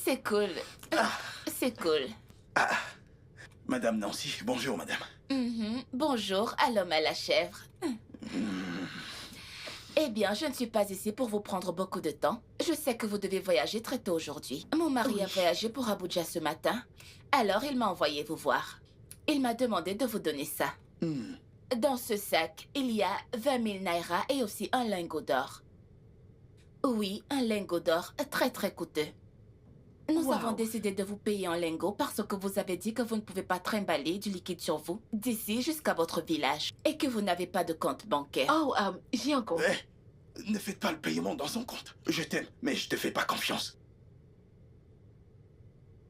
C'est cool. C'est cool. Madame Nancy, bonjour madame. Bonjour à l'homme à la chèvre. Eh bien, je ne suis pas ici pour vous prendre beaucoup de temps. Je sais que vous devez voyager très tôt aujourd'hui. Mon mari a voyagé pour Abuja ce matin, alors il m'a envoyé vous voir. Il m'a demandé de vous donner ça. Dans ce sac, il y a 20 000 naira et aussi un lingot d'or. Oui, un lingot d'or très très coûteux. Nous avons décidé de vous payer en lingots parce que vous avez dit que vous ne pouvez pas trimballer du liquide sur vous d'ici jusqu'à votre village et que vous n'avez pas de compte bancaire. Oh, j'ai un compte. Ne faites pas le paiement dans son compte. Je t'aime, mais je te fais pas confiance.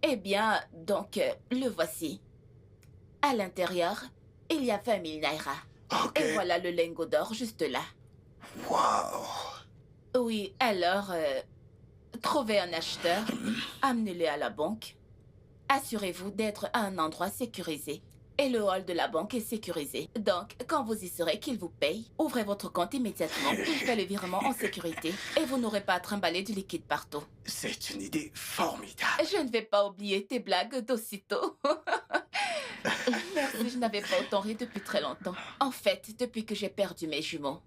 Eh bien, donc, le voici. À l'intérieur, il y a 20 000 naira. Et voilà le lingot d'or juste là. Waouh. Oui, alors, trouvez un acheteur, amenez-le à la banque. Assurez-vous d'être à un endroit sécurisé. Et le hall de la banque est sécurisé. Donc, quand vous y serez qu'il vous paye, ouvrez votre compte immédiatement. Il fait le virement en sécurité. Et vous n'aurez pas à trimballer du liquide partout. C'est une idée formidable. Je ne vais pas oublier tes blagues d'aussitôt. Merci, je n'avais pas autant ri depuis très longtemps. En fait, depuis que j'ai perdu mes jumeaux.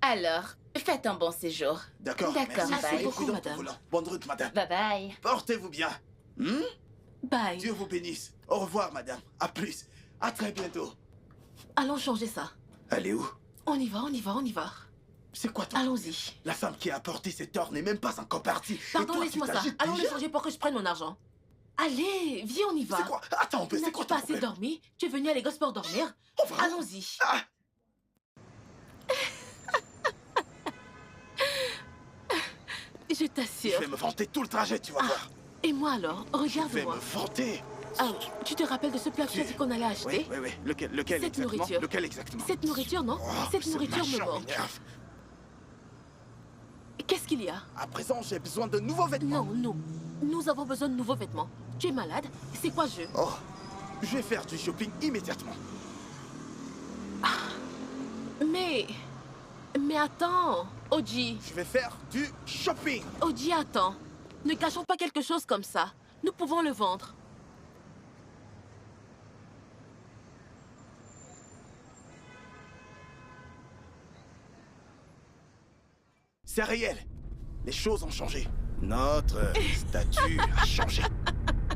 Alors, faites un bon séjour. D'accord, d'accord, merci. bye. Beaucoup, madame. Bonne route, madame. Bye bye. Portez-vous bien. Bye. Dieu vous bénisse. Au revoir, madame. À plus. À très bientôt. Allons changer ça. Allez où? On y va, on y va, on y va. C'est quoi ton... Allons-y. La femme qui a apporté cet or n'est même pas encore partie. Pardon, laisse-moi ça. Allons le changer pour que je prenne mon argent. Allez, viens, on y va. C'est quoi? Attends, mais c'est quoi ton problème? N'as-tu pas assez dormi? Tu es venu à Lagos pour dormir? Allons-y. Je t'assure. Je vais me vanter tout le trajet, tu vas voir. Et moi alors? Regarde-moi. Je vais me vanter. Tu te rappelles de ce plat que tu as dit qu'on allait acheter? Oui. Lequel Cette exactement? nourriture. Lequel exactement? Cette nourriture, non? Cette nourriture me manque. Qu'est-ce Qu'est-ce qu'il y a? À présent, j'ai besoin de nouveaux vêtements. Non. Nous avons besoin de nouveaux vêtements. Tu es malade? C'est quoi je? Oh, je vais faire du shopping immédiatement. Mais attends, Oji. Je vais faire du shopping. Oji, attends. Ne cachons pas quelque chose comme ça. Nous pouvons le vendre. C'est réel. Les choses ont changé. Notre statut a changé.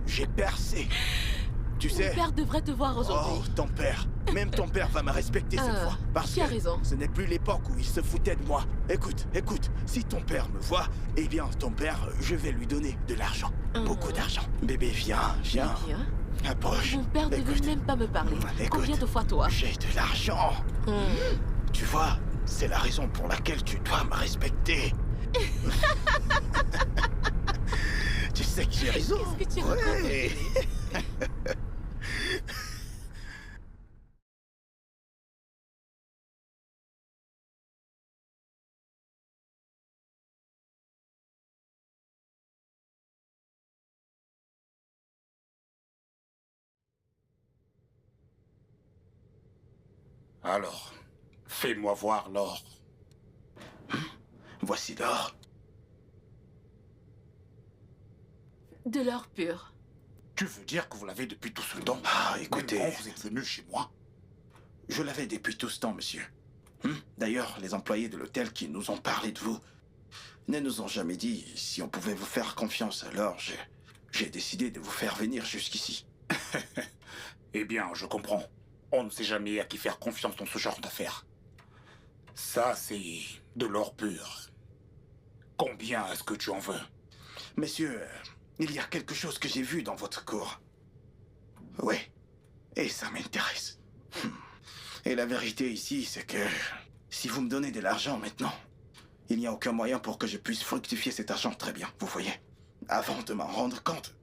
J'ai percé. Tu sais... Mon père devrait te voir aujourd'hui. Oh, ton père. Même ton père va me respecter cette fois. Parce tu as que raison. ce n'est plus l'époque où il se foutait de moi. Écoute, si ton père me voit, eh bien, ton père, je vais lui donner de l'argent. Beaucoup d'argent. Bébé, viens. Approche. Mon père ne veut même pas me parler. Combien de fois toi? J'ai de l'argent. Tu vois, c'est la raison pour laquelle tu dois me respecter. Tu sais que j'ai raison. Qu'est-ce que tu racontes? Alors, fais-moi voir l'or. Voici l'or. De l'or pur. Tu veux dire que vous l'avez depuis tout ce temps? Ah, écoutez... Quand vous êtes venu chez moi? Je l'avais depuis tout ce temps, monsieur. D'ailleurs, les employés de l'hôtel qui nous ont parlé de vous ne nous ont jamais dit si on pouvait vous faire confiance. Alors, j'ai décidé de vous faire venir jusqu'ici. Eh bien, je comprends. On ne sait jamais à qui faire confiance dans ce genre d'affaires. Ça, c'est de l'or pur. Combien est-ce que tu en veux? Monsieur, il y a quelque chose que j'ai vu dans votre cour. Oui, et ça m'intéresse. Et la vérité ici, c'est que si vous me donnez de l'argent maintenant, il n'y a aucun moyen pour que je puisse fructifier cet argent très bien, vous voyez. Avant de m'en rendre compte,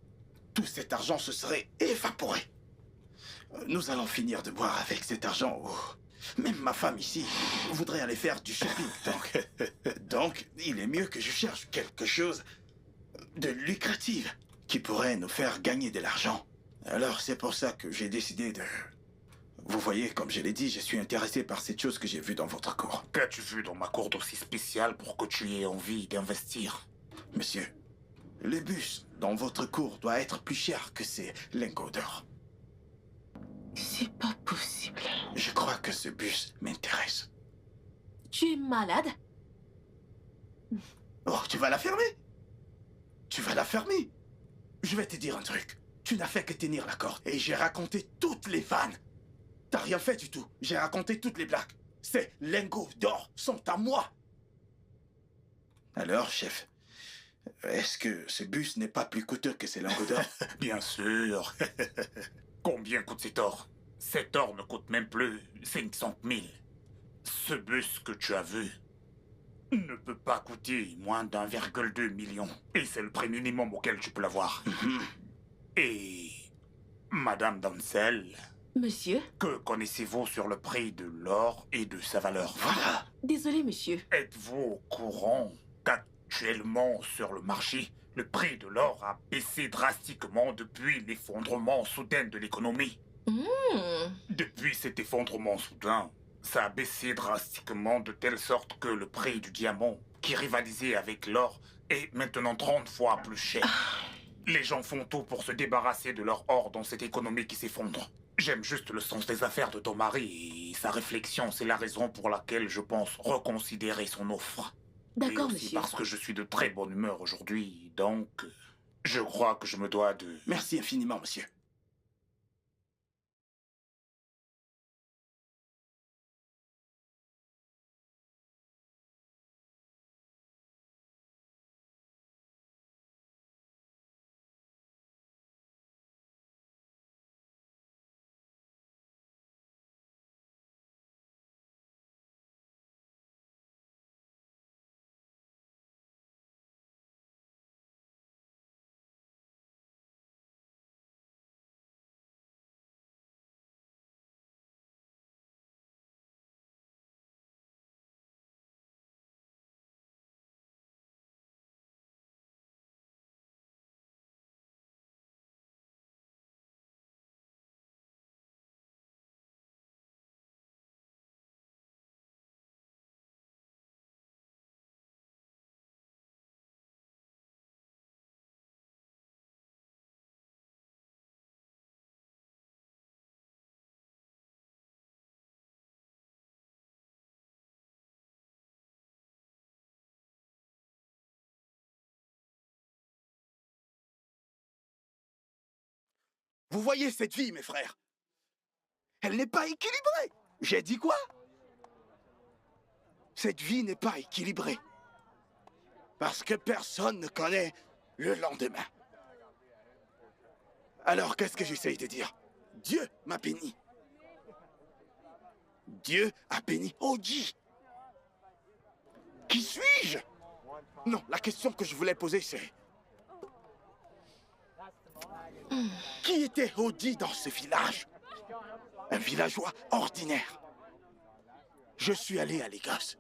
tout cet argent se serait évaporé. Nous allons finir de boire avec cet argent. Même ma femme ici voudrait aller faire du shopping. Donc, il est mieux que je cherche quelque chose de lucratif qui pourrait nous faire gagner de l'argent. Alors, c'est pour ça que j'ai décidé de... Vous voyez, comme je l'ai dit, je suis intéressé par cette chose que j'ai vue dans votre cour. Qu'as-tu vu dans ma cour d'aussi spéciale pour que tu aies envie d'investir? Monsieur, le bus dans votre cour doit être plus cher que ces lingots d'or. C'est pas possible. Je crois que ce bus m'intéresse. Tu es malade? Oh, tu vas la fermer? Tu vas la fermer? Je vais te dire un truc. Tu n'as fait que tenir la corde. Et j'ai raconté toutes les vannes. T'as rien fait du tout. J'ai raconté toutes les blagues. Ces lingots d'or sont à moi. Alors, chef, est-ce que ce bus n'est pas plus coûteux que ces lingots d'or? Bien sûr. Combien coûte cet or? Cet or ne coûte même plus 500 000. Ce bus que tu as vu ne peut pas coûter moins d'1,2 million. Et c'est le prix minimum auquel tu peux l'avoir. Et... Madame Dansel... Monsieur? Que connaissez-vous sur le prix de l'or et de sa valeur? Voilà. Désolé, monsieur. Êtes-vous au courant qu'actuellement sur le marché, le prix de l'or a baissé drastiquement depuis l'effondrement soudain de l'économie? Depuis cet effondrement soudain, ça a baissé drastiquement de telle sorte que le prix du diamant, qui rivalisait avec l'or, est maintenant 30 fois plus cher. Les gens font tout pour se débarrasser de leur or dans cette économie qui s'effondre. J'aime juste le sens des affaires de ton mari et sa réflexion, c'est la raison pour laquelle je pense reconsidérer son offre. D'accord, monsieur. monsieur. Parce que je suis de très bonne humeur aujourd'hui, donc je crois que je me dois de... Merci infiniment, monsieur. Vous voyez cette vie, mes frères? Elle n'est pas équilibrée. J'ai dit quoi? Cette vie n'est pas équilibrée. Parce que personne ne connaît le lendemain. Alors, qu'est-ce que j'essaye de dire? Dieu m'a béni. Dieu a béni Oji. Qui suis-je? Non, la question que je voulais poser, c'est... Qui était Oji dans ce village? Un villageois ordinaire. Je suis allé à Lagos.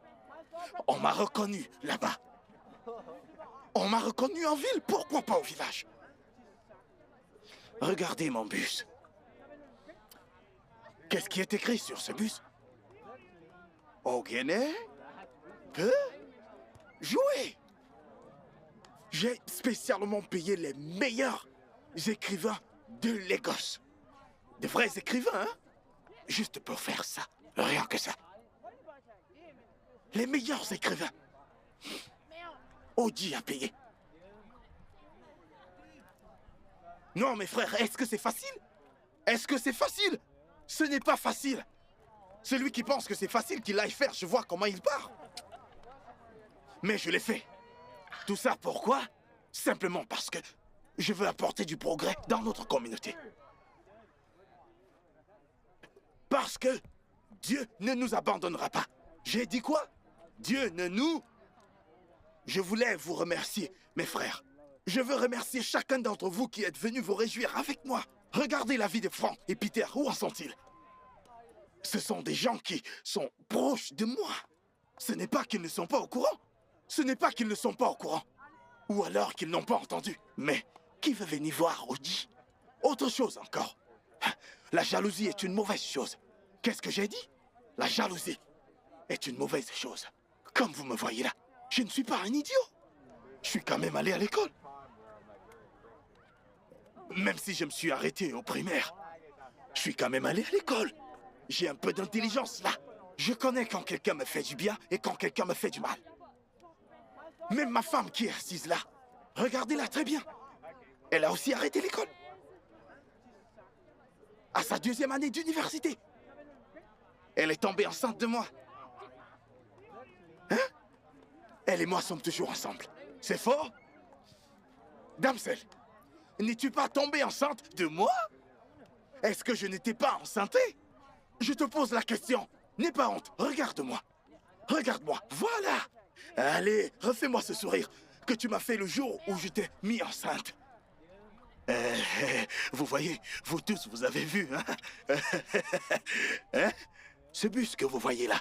On m'a reconnu là-bas. On m'a reconnu en ville, pourquoi pas au village? Regardez mon bus. Qu'est-ce qui est écrit sur ce bus? Ogene peut jouer. J'ai spécialement payé les meilleurs écrivains de Lagos. De vrais écrivains, hein? Juste pour faire ça. Rien que ça. Les meilleurs écrivains. Oji a payé. Non, mes frères, est-ce que c'est facile? Est-ce que c'est facile? Ce n'est pas facile. Celui qui pense que c'est facile qu'il aille faire, je vois comment il part. Mais je l'ai fait. Tout ça pourquoi? Simplement parce que je veux apporter du progrès dans notre communauté. Parce que Dieu ne nous abandonnera pas. J'ai dit quoi? Dieu ne nous... Je voulais vous remercier, mes frères. Je veux remercier chacun d'entre vous qui êtes venus vous réjouir avec moi. Regardez la vie de Franck et Peter, où en sont-ils? Ce sont des gens qui sont proches de moi. Ce n'est pas qu'ils ne sont pas au courant. Ce n'est pas qu'ils ne sont pas au courant. Ou alors qu'ils n'ont pas entendu. Mais qui veut venir voir Oji? Autre chose encore. La jalousie est une mauvaise chose. Qu'est-ce que j'ai dit? La jalousie est une mauvaise chose. Comme vous me voyez là, je ne suis pas un idiot. Je suis quand même allé à l'école. Même si je me suis arrêté au primaire, je suis quand même allé à l'école. J'ai un peu d'intelligence là. Je connais quand quelqu'un me fait du bien et quand quelqu'un me fait du mal. Même ma femme qui est assise là, regardez-la très bien. Elle a aussi arrêté l'école. À sa 2e année d'université. Elle est tombée enceinte de moi. Hein? Elle et moi sommes toujours ensemble. C'est faux? Damsel, n'es-tu pas tombée enceinte de moi? Est-ce que je n'étais pas enceinte? Je te pose la question. N'aie pas honte. Regarde-moi. Regarde-moi. Voilà. Allez, refais-moi ce sourire que tu m'as fait le jour où je t'ai mis enceinte. Vous voyez, vous tous, vous avez vu, hein? Hein? Ce bus que vous voyez là,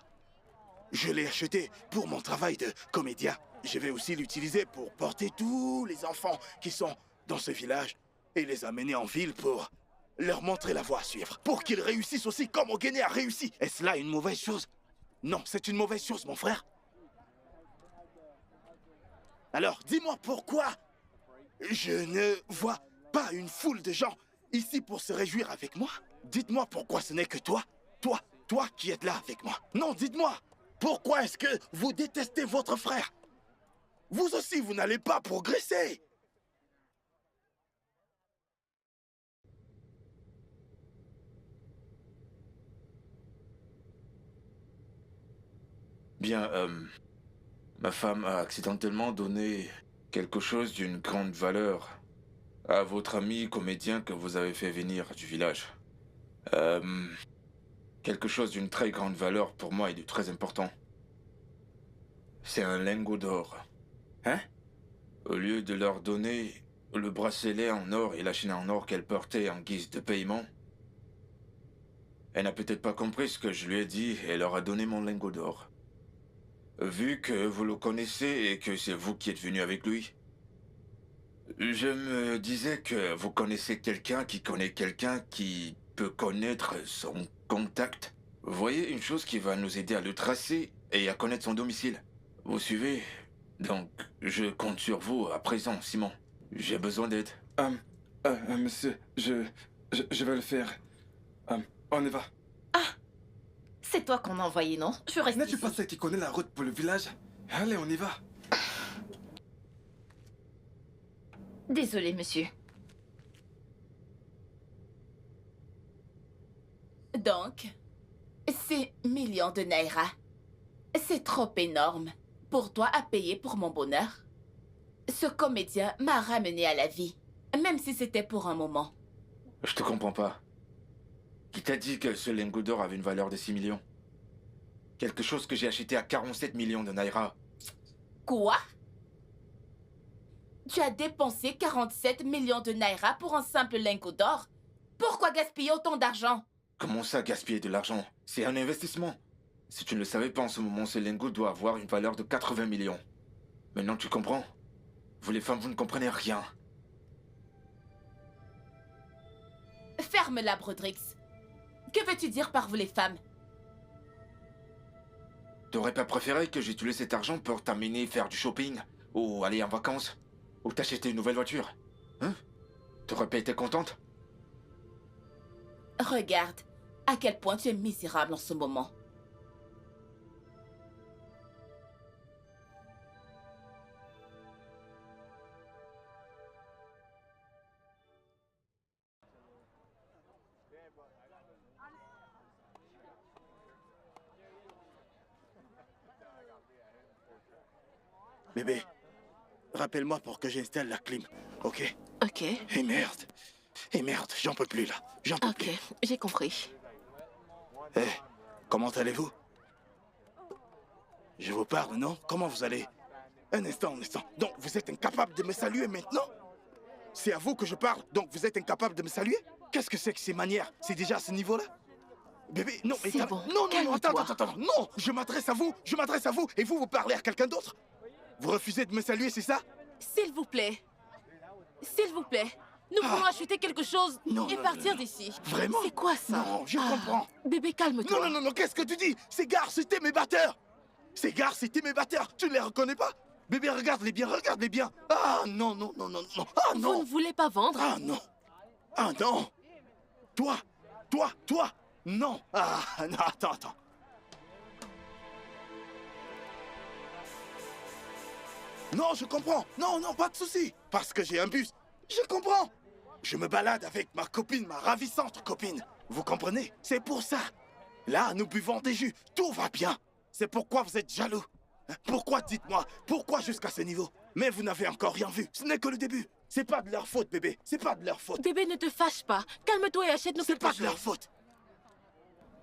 je l'ai acheté pour mon travail de comédien. Je vais aussi l'utiliser pour porter tous les enfants qui sont dans ce village et les amener en ville pour leur montrer la voie à suivre. Pour qu'ils réussissent aussi comme Ogene a réussi. Est-ce là une mauvaise chose? Non, c'est une mauvaise chose, mon frère. Alors, dis-moi pourquoi je ne vois pas une foule de gens ici pour se réjouir avec moi? Dites-moi pourquoi ce n'est que toi qui êtes là avec moi. Non, dites-moi, pourquoi est-ce que vous détestez votre frère? Vous aussi, vous n'allez pas progresser. Bien, ma femme a accidentellement donné quelque chose d'une grande valeur à votre ami comédien que vous avez fait venir du village. Quelque chose d'une très grande valeur pour moi et de très important. C'est un lingot d'or. Hein? Au lieu de leur donner le bracelet en or et la chaîne en or qu'elle portait en guise de paiement, elle n'a peut-être pas compris ce que je lui ai dit et leur a donné mon lingot d'or. Vu que vous le connaissez et que c'est vous qui êtes venu avec lui, je me disais que vous connaissez quelqu'un qui connaît quelqu'un qui peut connaître son contact. Vous voyez, une chose qui va nous aider à le tracer et à connaître son domicile. Vous suivez? Donc, je compte sur vous à présent, Simon. J'ai besoin d'aide. Monsieur, je vais le faire. On y va. C'est toi qu'on a envoyé, non? Je reste N'es-tu ici. pas celle qui connaît la route pour le village? Allez, on y va. Désolé, monsieur. millions de naira. C'est trop énorme pour toi à payer pour mon bonheur. Ce comédien m'a ramené à la vie, même si c'était pour un moment. Je te comprends pas. Qui t'a dit que ce lingot d'or avait une valeur de 6 millions? Quelque chose que j'ai acheté à 47 millions de naira. Quoi? Tu as dépensé 47 millions de naira pour un simple lingot d'or? Pourquoi gaspiller autant d'argent? Comment ça, gaspiller de l'argent? C'est un investissement. Si tu ne le savais pas en ce moment, ce lingot doit avoir une valeur de 80 millions. Maintenant, tu comprends? Vous les femmes, vous ne comprenez rien. Ferme-la, Brodrix. Que veux-tu dire par vous les femmes? T'aurais pas préféré que j'utilise cet argent pour t'amener faire du shopping? Ou aller en vacances? Ou t'acheter une nouvelle voiture? Hein? T'aurais pas été contente? Regarde à quel point tu es misérable en ce moment. Bébé, rappelle-moi pour que j'installe la clim, ok? Ok. Et merde, j'en peux plus là, j'en peux plus. Ok, j'ai compris. Eh, comment allez-vous? Je vous parle, non? Comment vous allez? Un instant. Donc, vous êtes incapable de me saluer maintenant? C'est à vous que je parle, donc vous êtes incapable de me saluer? Qu'est-ce que c'est que ces manières? C'est déjà à ce niveau-là? Bébé, non, mais... C'est bon, non, calme-toi. attends, non! Je m'adresse à vous, et vous parlez à quelqu'un d'autre? Vous refusez de me saluer, c'est ça? S'il vous plaît. S'il vous plaît. Nous voulons acheter quelque chose et partir d'ici. Vraiment? C'est quoi ça? Non, je comprends. Bébé, calme-toi. Non, qu'est-ce que tu dis? Ces gars, c'était mes batteurs. Tu ne les reconnais pas? Bébé, regarde-les bien. Ah, non. Ah, non. Vous ne voulez pas vendre? Ah, non. Toi. Non. Ah, non, attends. Non, je comprends. Non, pas de souci. Parce que j'ai un bus. Je comprends. Je me balade avec ma copine, ma ravissante copine. Vous comprenez? C'est pour ça. Là, nous buvons des jus. Tout va bien. C'est pourquoi vous êtes jaloux. Pourquoi, dites-moi? Pourquoi jusqu'à ce niveau? Mais vous n'avez encore rien vu. Ce n'est que le début. C'est pas de leur faute, bébé. C'est pas de leur faute. Bébé, ne te fâche pas. Calme-toi et achète-nous quelque chose. C'est pas de leur faute.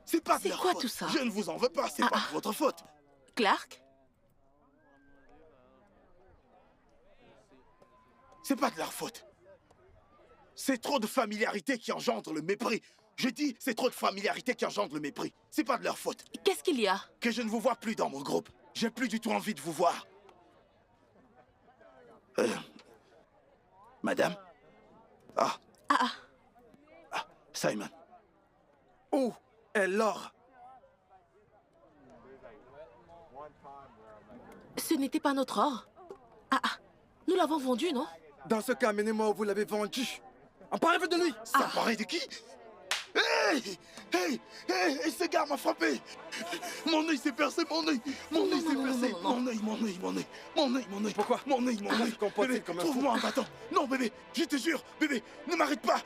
C'est pas de leur faute. C'est quoi tout ça? Je ne vous en veux pas. C'est pas de votre faute. Clark? C'est pas de leur faute. C'est trop de familiarité qui engendre le mépris. Je dis, c'est trop de familiarité qui engendre le mépris. C'est pas de leur faute. Qu'est-ce qu'il y a? Que je ne vous vois plus dans mon groupe. J'ai plus du tout envie de vous voir. Madame? Simon. Où est l'or? Ce n'était pas notre or. Nous l'avons vendu, non? Dans ce cas, amenez-moi où vous l'avez vendu. Emparez-vous de lui. S'emparer de qui? Hey, ce gars m'a frappé. Mon œil s'est percé, mon œil s'est percé. Mon œil. Pourquoi? Mon œil. Comportez comme un fou. Trouve-moi un bâton. Non, bébé, je te jure, bébé, ne m'arrête pas.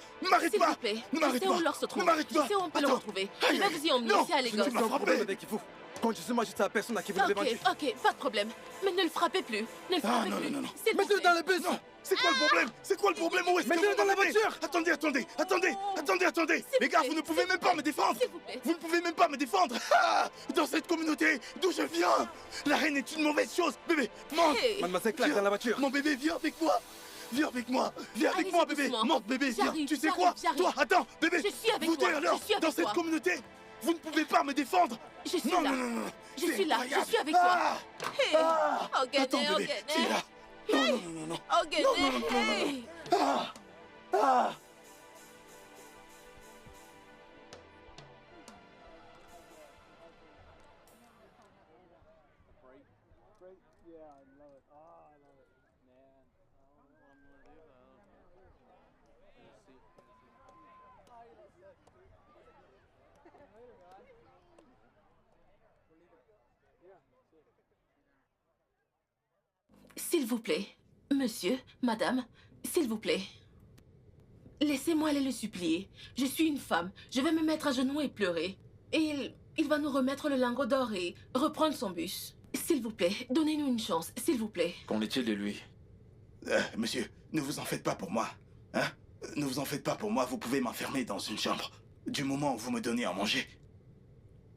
S'il vous plaît, je sais où l'or se trouve. Je sais où on peut le retrouver. Je vais vous y emmener ici à tu Lagos. m'as Aucun frappé. problème avec vous. Conduisez-moi juste à la personne à qui vous l'avez vendu. Ok, pas de problème. Mais ne le frappez plus. Ne le frappez plus. Non. S'il vous Mettez-le plaît. dans le bus. Non, c'est quoi le problème? Où est-ce que Mettez-le vous dans la m'emmenez? voiture. Attendez. Les gars, vous ne pouvez même pas me défendre. S'il vous plaît. Vous ne pouvez même pas me défendre. Dans cette communauté d'où je viens, la haine est une mauvaise chose. Bébé, monte. Hey. Mademoiselle Clark, dans la voiture. Mon bébé, viens avec moi. Viens avec moi, Allez-y, bébé. doucement. Monte, bébé, viens. J'arrive, Tu sais j'arrive, quoi? j'arrive. Toi, attends, bébé. Je suis avec vous toi, deux, alors, je suis avec dans cette toi. communauté, vous ne pouvez pas me défendre. Je suis Non, là. non. Je C'est suis là. incroyable. Je suis avec toi. Hey. Ogene, Attends, bébé, tu es là. Non. Ogene, hey. S'il vous plaît, monsieur, madame, s'il vous plaît. Laissez-moi aller le supplier. Je suis une femme. Je vais me mettre à genoux et pleurer. il va nous remettre le lingot d'or et reprendre son bus. S'il vous plaît, donnez-nous une chance, s'il vous plaît. Qu'en est-il de lui? Monsieur, ne vous en faites pas pour moi. Hein? Ne vous en faites pas pour moi, vous pouvez m'enfermer dans une chambre. Du moment où vous me donnez à manger,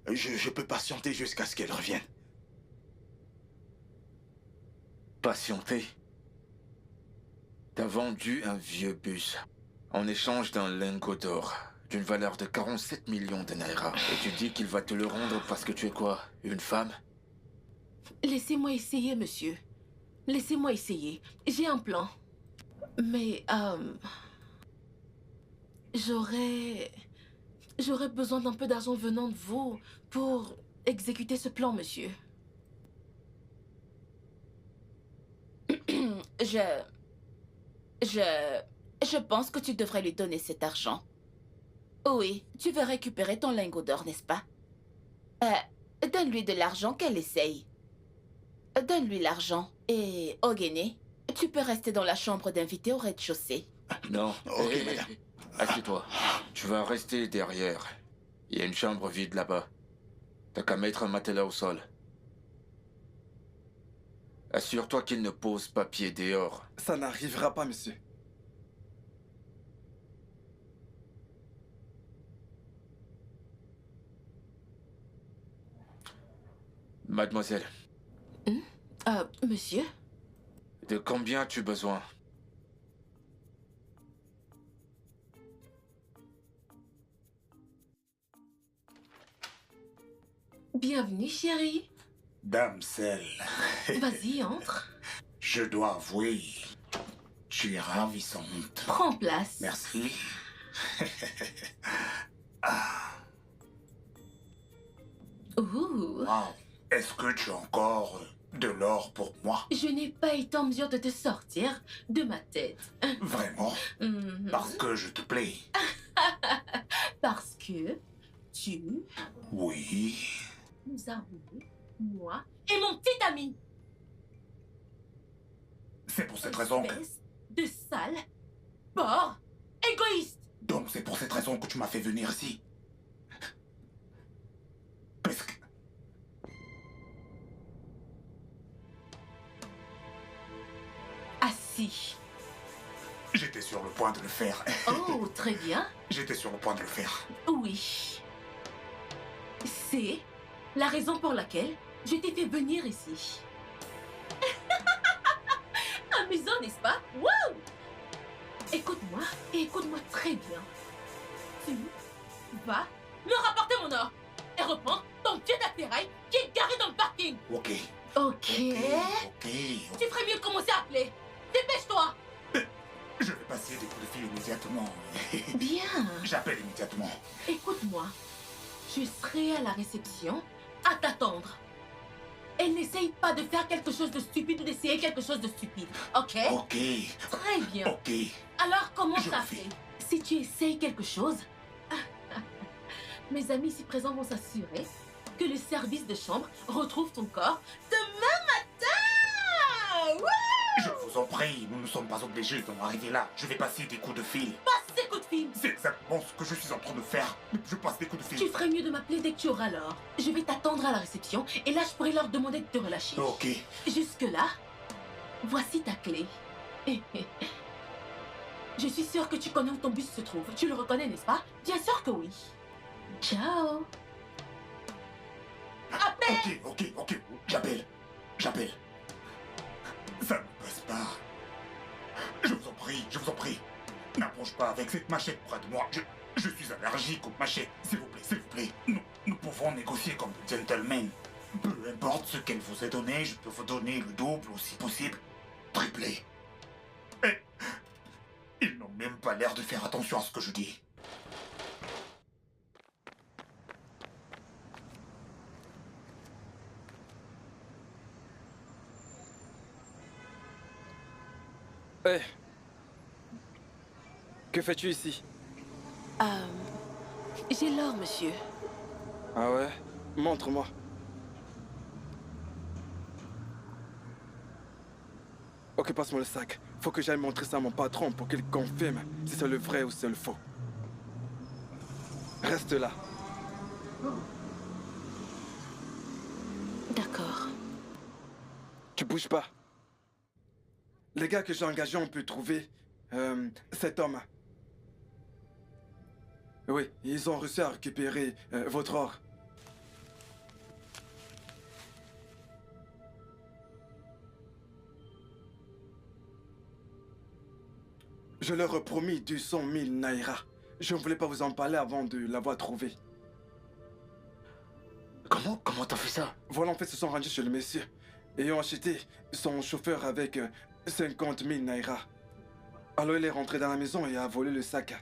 je peux patienter jusqu'à ce qu'elle revienne. Patienter? T'as vendu un vieux bus en échange d'un lingot d'or d'une valeur de 47 millions de naira. Et tu dis qu'il va te le rendre parce que tu es quoi? Une femme? Laissez-moi essayer, monsieur. Laissez-moi essayer. J'ai un plan. Mais, j'aurais besoin d'un peu d'argent venant de vous pour exécuter ce plan, monsieur. Je pense que tu devrais lui donner cet argent. Oui, tu veux récupérer ton lingot d'or, n'est-ce pas? Donne-lui de l'argent qu'elle essaye. Donne-lui l'argent. Et, Ogene, tu peux rester dans la chambre d'invité au rez-de-chaussée. Non. Ok, madame. Assieds-toi. Tu vas rester derrière. Il y a une chambre vide là-bas. T'as qu'à mettre un matelas au sol. Assure-toi qu'il ne pose pas pied dehors. Ça n'arrivera pas, monsieur. Mademoiselle. Monsieur? De combien as-tu besoin? Bienvenue, chérie. Damsel. Vas-y, entre. Je dois avouer, tu es ravissante. Prends place. Merci. Ouh. Wow. Est-ce que tu as encore de l'or pour moi? Je n'ai pas été en mesure de te sortir de ma tête. Vraiment? Parce que je te plais. Parce que tu Oui. nous as roulé, moi et mon petit ami. C'est pour cette raison que... Espèce de sale, porc, égoïste. Donc c'est pour cette raison que tu m'as fait venir ici. Qu'est-ce que... Assis. J'étais sur le point de le faire. Oh, très bien. J'étais sur le point de le faire. Oui. C'est la raison pour laquelle je t'ai fait venir ici. Amusant, n'est-ce pas? Wow! Écoute-moi et écoute-moi très bien. Tu vas me rapporter mon or et reprendre ton pied d'attirail qui est garé dans le parking. Ok. Ok. Tu ferais mieux de commencer à appeler. Dépêche-toi. Je vais passer des coups de fil immédiatement. Bien. J'appelle immédiatement. Écoute-moi. Je serai à la réception à t'attendre. Et n'essaye pas de faire quelque chose de stupide ou d'essayer quelque chose de stupide, ok? Ok. Très bien. Ok. Alors comment Je ça le fais. fait? Si tu essayes quelque chose, mes amis ici présents vont s'assurer que le service de chambre retrouve ton corps demain matin! Wouh! Je vous en prie, nous ne sommes pas obligés d'en arriver là. Je vais passer des coups de fil. Passe des coups de fil! C'est exactement ce que je suis en train de faire. Je passe des coups de fil. Tu ferais mieux de m'appeler dès que tu auras l'or. Je vais t'attendre à la réception et là je pourrai leur demander de te relâcher. Ok. Jusque-là, voici ta clé. Je suis sûre que tu connais où ton bus se trouve. Tu le reconnais, n'est-ce pas? Bien sûr que oui. Ciao. Appelle! Ok. J'appelle. Ça ne passe pas. Je vous en prie. N'approche pas avec cette machette près de moi. Je suis allergique aux machettes. S'il vous plaît. Nous pouvons négocier comme des gentlemen. Peu importe ce qu'elle vous a donné, je peux vous donner le double ou si possible, triplé. Et ils n'ont même pas l'air de faire attention à ce que je dis. Hé. Que fais-tu ici? J'ai l'or, monsieur. Ah ouais? Montre-moi. Ok, passe-moi le sac. Faut que j'aille montrer ça à mon patron pour qu'il confirme si c'est le vrai ou c'est le faux. Reste là. bouge pas. Les gars que j'ai engagés ont pu trouver cet homme. Oui, ils ont réussi à récupérer votre or. Je leur ai promis 200 000 naira. Je ne voulais pas vous en parler avant de l'avoir trouvé. Comment t'as fait ça? Voilà, en fait, se sont rendus chez le monsieur et ont acheté son chauffeur avec 50 000 naira. Alors il est rentré dans la maison et a volé le sac.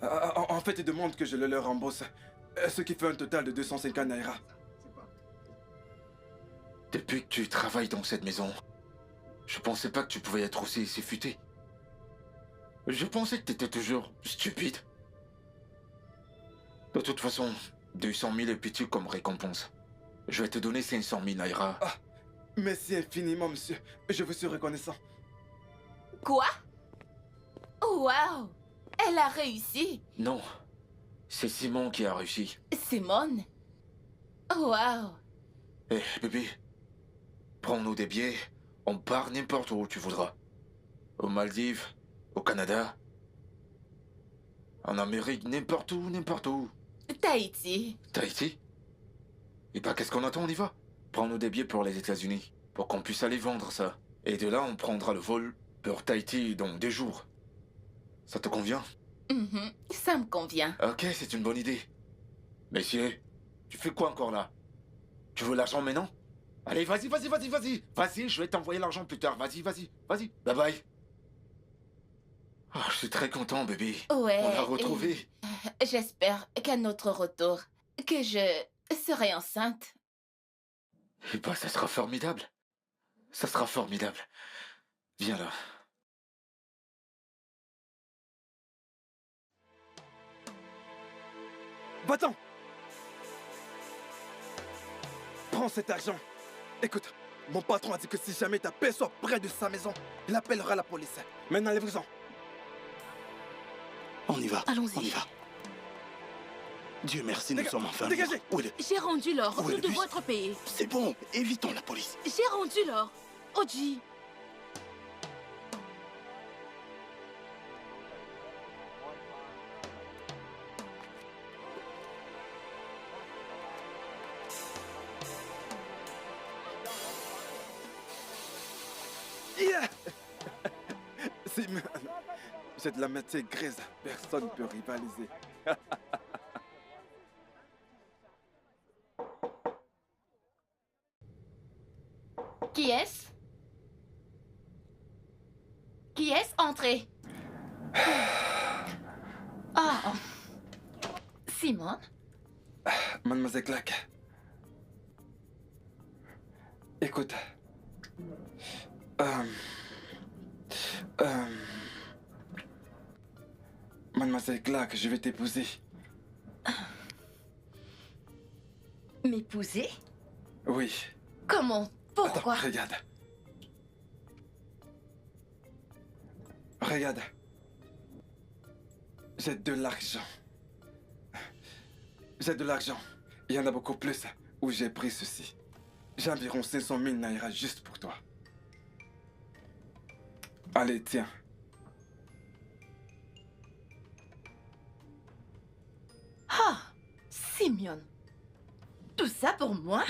En fait, il demande que je le leur rembourse, ce qui fait un total de 250 naira. Depuis que tu travailles dans cette maison, je pensais pas que tu pouvais être aussi futé. Je pensais que t'étais toujours stupide. De toute façon, 200 000 est petit comme récompense. Je vais te donner 500 000 naira. Ah, merci infiniment, monsieur. Je vous suis reconnaissant. Quoi? Waouh! Elle a réussi! Non, c'est Simon qui a réussi. Simone? Waouh! Eh, bébé, prends-nous des billets, on part n'importe où tu voudras. Aux Maldives, au Canada, en Amérique, n'importe où, n'importe où. Tahiti. Tahiti? Et bah qu'est-ce qu'on attend, on y va. Prends-nous des billets pour les États-Unis, pour qu'on puisse aller vendre ça. Et de là, on prendra le vol pour Tahiti dans 2 jours. Ça te convient? Ça me convient. Ok, c'est une bonne idée. Messieurs, tu fais quoi encore là? Tu veux l'argent maintenant? Allez, vas-y, vas-y, vas-y, vas-y. Vas-y, je vais t'envoyer l'argent plus tard. Vas-y, vas-y, vas-y. Bye bye. Oh, je suis très content, bébé. Ouais. On l'a retrouvé. J'espère qu'à notre retour, que je serai enceinte. Eh ben, ça sera formidable. Ça sera formidable. Viens là. Va-t'en! Prends cet argent. Écoute, mon patron a dit que si jamais ta père sort près de sa maison, il appellera la police. Maintenant, allez-vous-en. On y va. Allons-y. On y va. Dieu merci, nous sommes enfin Dégagez. libres. Où est le... J'ai rendu l'or. Où est Nous le devons bus? être payés. C'est bon, évitons la police. J'ai rendu l'or. Oji. Yeah! J'ai de la matière grise. Personne ne peut rivaliser. Qui est-ce? Qui est-ce? Entrez. Ah. Simone? Mademoiselle Clack. Écoute. Mademoiselle Clack, je vais t'épouser. M'épouser? Oui. Comment? Pourquoi? Attends, regarde. Regarde. J'ai de l'argent. J'ai de l'argent. Il y en a beaucoup plus où j'ai pris ceci. J'ai environ 500 000 naira juste pour toi. Allez, tiens. Ah, Simeon. Tout ça pour moi?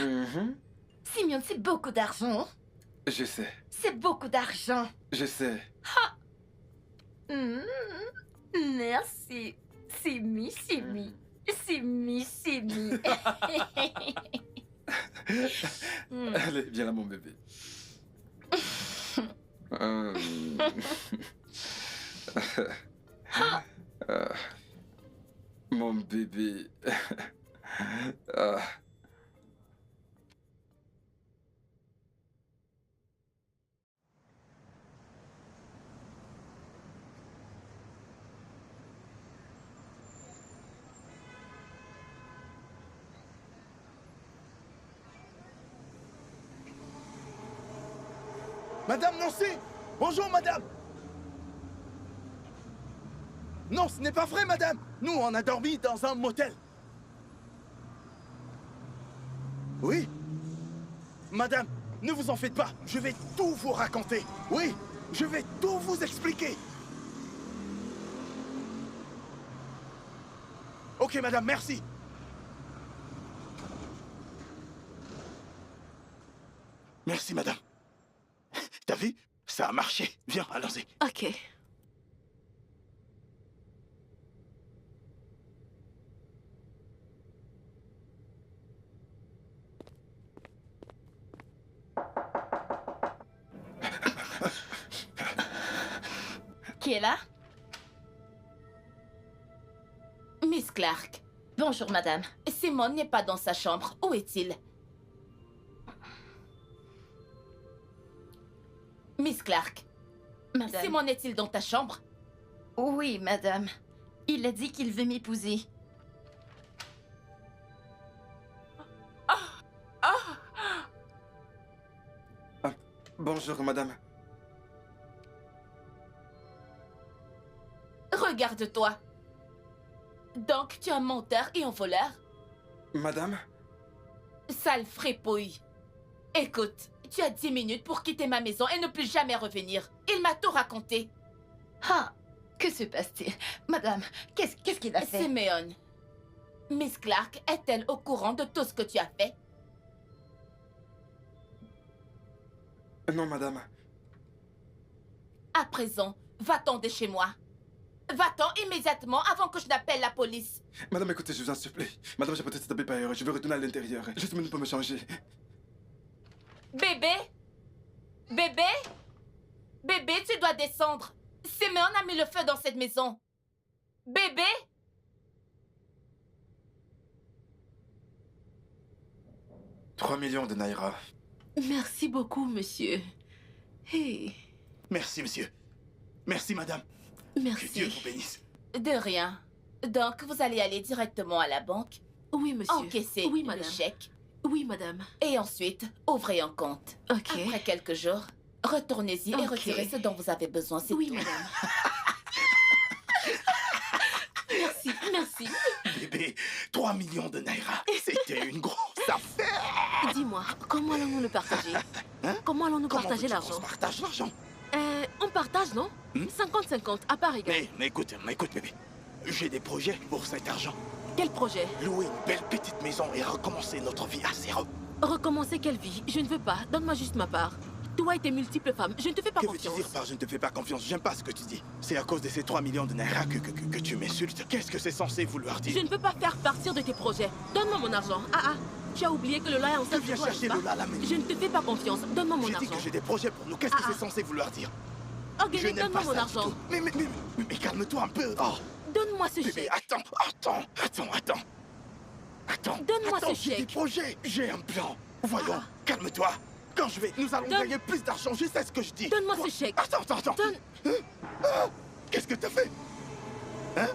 Simeon, c'est beaucoup d'argent. Je sais. C'est beaucoup d'argent. Je sais. Ah. Merci. Simi. Allez, viens là, mon bébé. Mon bébé. Madame Nancy! Bonjour, madame! Non, ce n'est pas vrai, madame! Nous, on a dormi dans un motel. Oui? Madame, ne vous en faites pas. Je vais tout vous raconter. Oui, je vais tout vous expliquer. Ok, madame, merci. Merci, madame. T'as vu? Ça a marché. Viens, allons-y. Ok. Qui est là? Miss Clark. Bonjour, madame. Simon n'est pas dans sa chambre. Où est-il? Miss Clark. Madame. Simon est-il dans ta chambre? Oui, madame. Il a dit qu'il veut m'épouser. Bonjour, madame. Regarde-toi. Donc, tu es un menteur et un voleur? Madame? Sale fripouille. Écoute, tu as 10 minutes pour quitter ma maison et ne plus jamais revenir. Il m'a tout raconté. Ah, que se passe-t-il? Madame, qu'est-ce qu'il a fait? Simeon, Miss Clark est-elle au courant de tout ce que tu as fait? Non, madame. À présent, va-t'en de chez moi. Va-t'en immédiatement avant que je n'appelle la police. Madame, écoutez, je vous en supplie. Madame, j'ai peut-être tapé par erreur. Je veux retourner à l'intérieur. Juste une minute pour me changer. Bébé? Bébé? Bébé, tu dois descendre. Simeon a mis le feu dans cette maison. Bébé? « 3 millions de Naira. » Merci beaucoup, monsieur. Hey. Merci, monsieur. Merci, madame. Merci. Que Dieu vous bénisse. De rien. Donc, vous allez aller directement à la banque. Oui, monsieur. Encaisser oui, le madame. chèque. Oui, madame. Et ensuite, ouvrez un compte. Ok. Après quelques jours, retournez-y et Ok. retirez ce dont vous avez besoin, c'est Oui, tout. madame. Merci, merci. Bébé, 3 millions de Naira. C'était une grosse affaire. Dis-moi, comment allons-nous le partager? Hein? Comment allons-nous Comment partager veux-tu qu'on l'argent? se partage l'argent? On partage, non? 50-50, à part égale. Mais écoute, bébé. J'ai des projets pour cet argent. Quel projet? Louer une belle petite maison et recommencer notre vie à zéro. Recommencer quelle vie? Je ne veux pas. Donne-moi juste ma part. Toi et tes multiples femmes, je ne te fais pas Que veux-tu confiance. dire par je ne te fais pas confiance? J'aime pas ce que tu dis. C'est à cause de ces 3 millions de Naira que tu m'insultes. Qu'est-ce que c'est censé vouloir dire? Je ne veux pas faire partir de tes projets. Donne-moi mon argent. Tu as oublié que Lola est enceinte Tu viens de toi, chercher n'est-ce pas? Lola là maintenant. Je ne te fais pas confiance. Donne-moi mon J'ai dit argent. que j'ai des projets pour nous. Qu'est-ce que c'est censé vouloir dire? Ogene, Je n'aime donne-moi pas mon ça argent. du tout. Mais calme-toi un peu. Oh. Donne-moi ce Bébé, chèque. Attends. Donne-moi ce J'ai des chèque. projets. J'ai un plan. Voyons, calme-toi. Quand nous allons gagner plus d'argent, je sais ce que je dis. Donne-moi ce chèque. Attends. Qu'est-ce que t'as fait? Hein?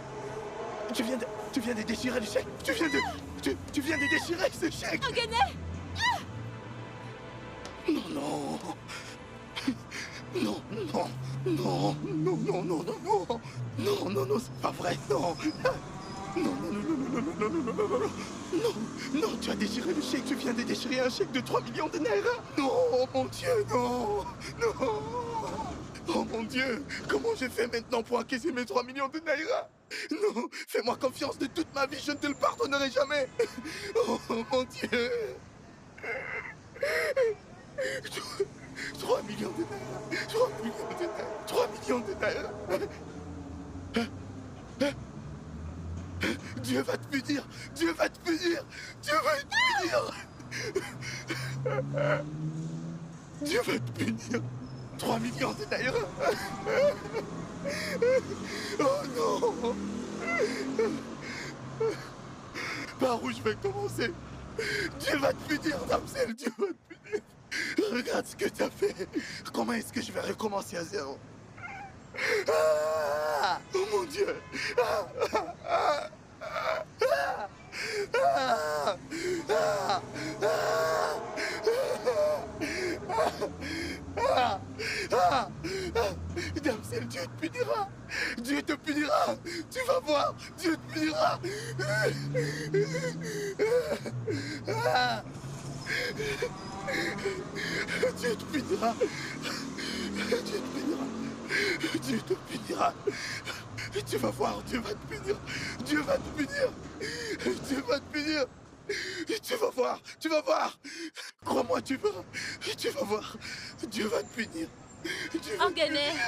Tu viens de déchirer le chèque. Tu viens de déchirer ce chèque. Ogene! Non. Non, c'est pas vrai, non. Non, tu as déchiré le chèque, tu viens de déchirer un chèque de 3 millions de Naira. Non, mon Dieu, non. Oh mon Dieu, comment je fais maintenant pour acquérir mes 3 millions de Naira? Non, fais-moi confiance de toute ma vie, je ne te le pardonnerai jamais. Oh mon Dieu. 3 millions de Naira. 3 millions de Naira. Dieu va te punir. Dieu va te punir. Dieu va te punir. 3 millions de Naira. Oh non. Par où je vais commencer? Dieu va te punir, Damsel. Dieu va te punir. Regarde ce que t'as fait. Comment est-ce que je vais recommencer à zéro? Oh mon Dieu. Damsel, Dieu te punira. Dieu te punira. Tu vas voir. Dieu te punira. Dieu te punira. Dieu te punira. Dieu te punira. Tu vas voir, Dieu va te punir. Dieu va te punir. Dieu va te punir. Tu vas voir, tu vas voir. Crois-moi, tu vas voir. Dieu va te punir. Dieu va te punir.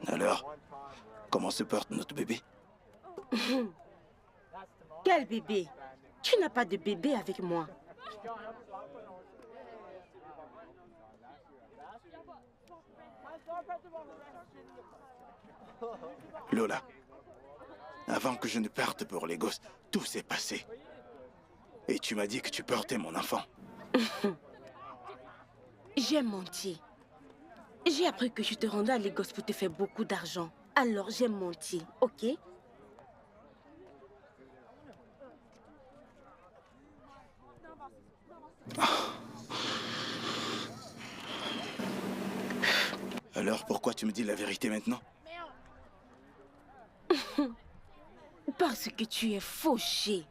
Alors, comment se porte notre bébé? Quel bébé? Tu n'as pas de bébé avec moi. Lola, avant que je ne parte pour les gosses, tout s'est passé. Et tu m'as dit que tu portais mon enfant. J'ai menti. J'ai appris que je te rendais à Lagos pour te faire beaucoup d'argent. Alors j'ai menti, ok? Alors pourquoi tu me dis la vérité maintenant? Parce que tu es fauché.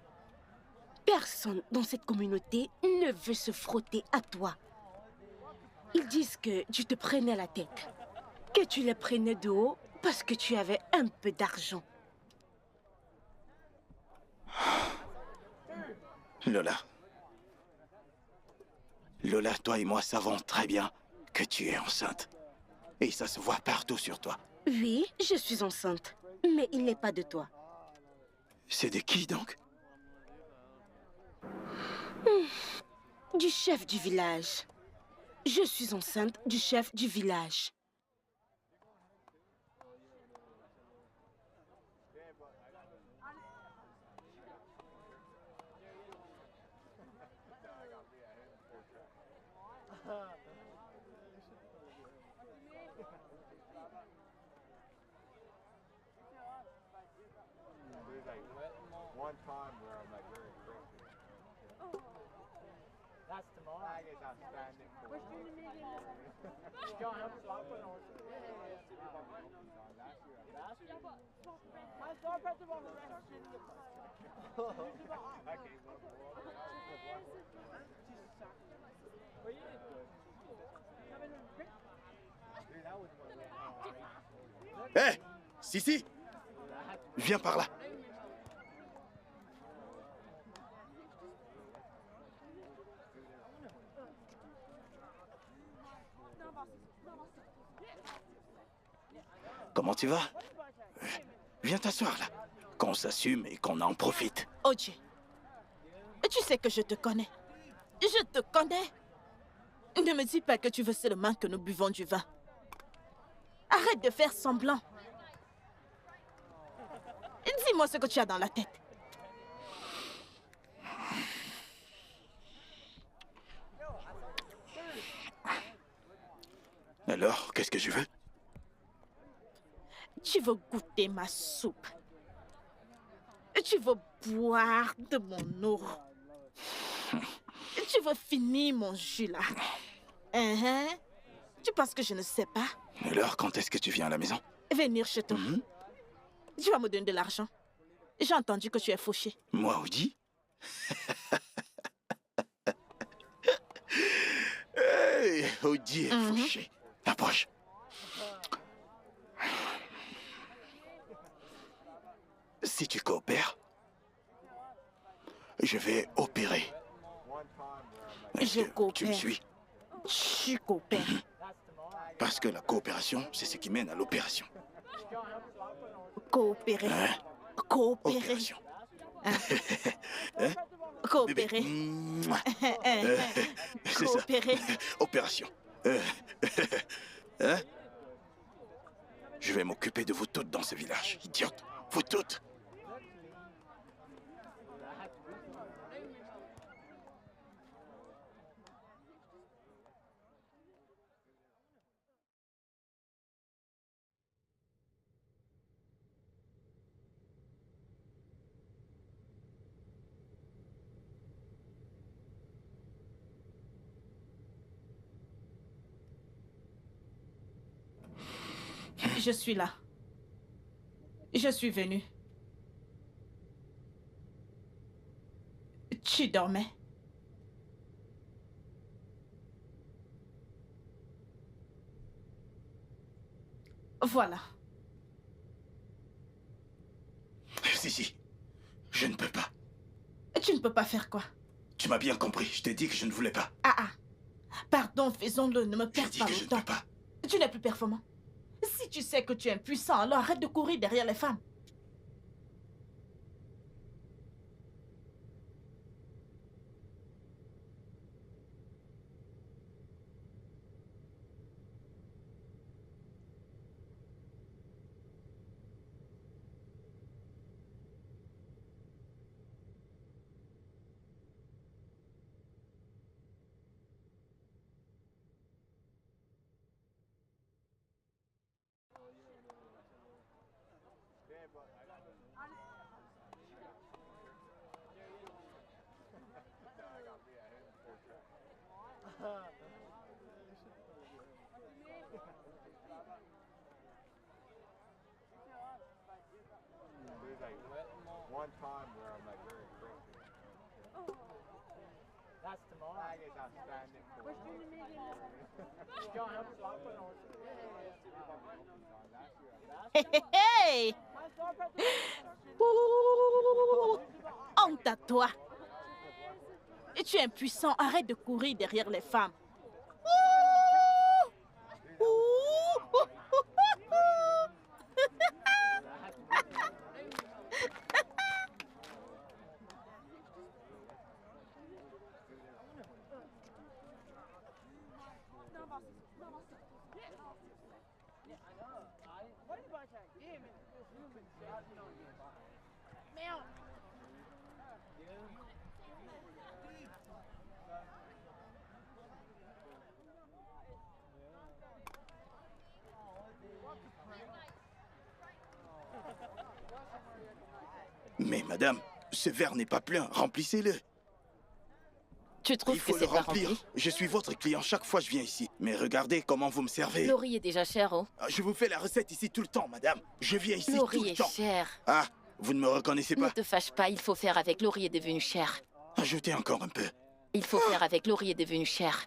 Personne dans cette communauté ne veut se frotter à toi. Ils disent que tu te prenais la tête, que tu les prenais de haut parce que tu avais un peu d'argent. Lola. Lola, toi et moi savons très bien que tu es enceinte. Et ça se voit partout sur toi. Oui, je suis enceinte, mais il n'est pas de toi. C'est de qui donc? Du chef du village. Je suis enceinte du chef du village. Hé, hey, Sissi, viens par là. Comment tu vas? Viens t'asseoir là, qu'on s'assume et qu'on en profite. Oh Dieu, tu sais que je te connais. Je te connais. Ne me dis pas que tu veux seulement que nous buvons du vin. Arrête de faire semblant. Dis-moi ce que tu as dans la tête. Alors, qu'est-ce que je veux? Tu veux goûter ma soupe. Tu veux boire de mon eau. Tu veux finir mon jus là. Tu penses que je ne sais pas? Alors, quand est-ce que tu viens à la maison? Venir chez toi. Tu vas me donner de l'argent. J'ai entendu que tu es fauché. Moi, Oji? Hey, Oji est fauché. Approche. Si tu coopères, je vais opérer. Je coopère. Tu me suis? Tu coopères. Parce que la coopération, c'est ce qui mène à l'opération. Coopérer. Hein? Coopérer. Opération. Hein? Coopérer. Bébé. Mouah. C'est ça. Coopérer. Opération. Hein? Je vais m'occuper de vous toutes dans ce village, idiote. Vous toutes. Je suis là. Je suis venue. Tu dormais? Voilà. Si. Je ne peux pas. Tu ne peux pas faire quoi? Tu m'as bien compris. Je t'ai dit que je ne voulais pas. Ah. Pardon, faisons-le. Ne me perds pas Je ne longtemps. peux pas. Tu n'es plus performant. Si tu sais que tu es impuissant, alors arrête de courir derrière les femmes. One time where I'm like very aggressive. That's tomorrow. I guess I'm standing for it. Hey! Ouh! Honte à toi! Et tu es impuissant, arrête de courir derrière les femmes. Ouh! Ouh! Mais madame, ce verre n'est pas plein. Remplissez-le. Tu trouves Il faut que le c'est pas remplir. rempli? Je suis votre client chaque fois que je viens ici. Mais regardez comment vous me servez. Le riz est déjà cher, oh. Je vous fais la recette ici tout le temps, madame. Je viens ici Le tout riz le est temps. cher. Ah, vous ne me reconnaissez Ne pas? te fâche pas, il faut faire avec. Le riz est devenu cher. Ajoutez encore un peu. Il faut faire avec. Le riz est devenu cher.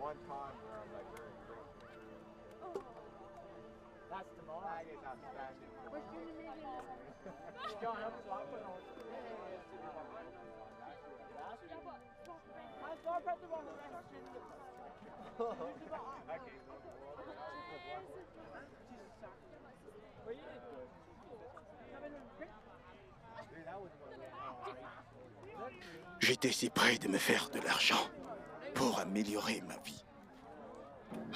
One time where I'm like very aggressive. That's tomorrow. I guess I'm standing for it. J'étais si près de me faire de l'argent pour améliorer ma vie.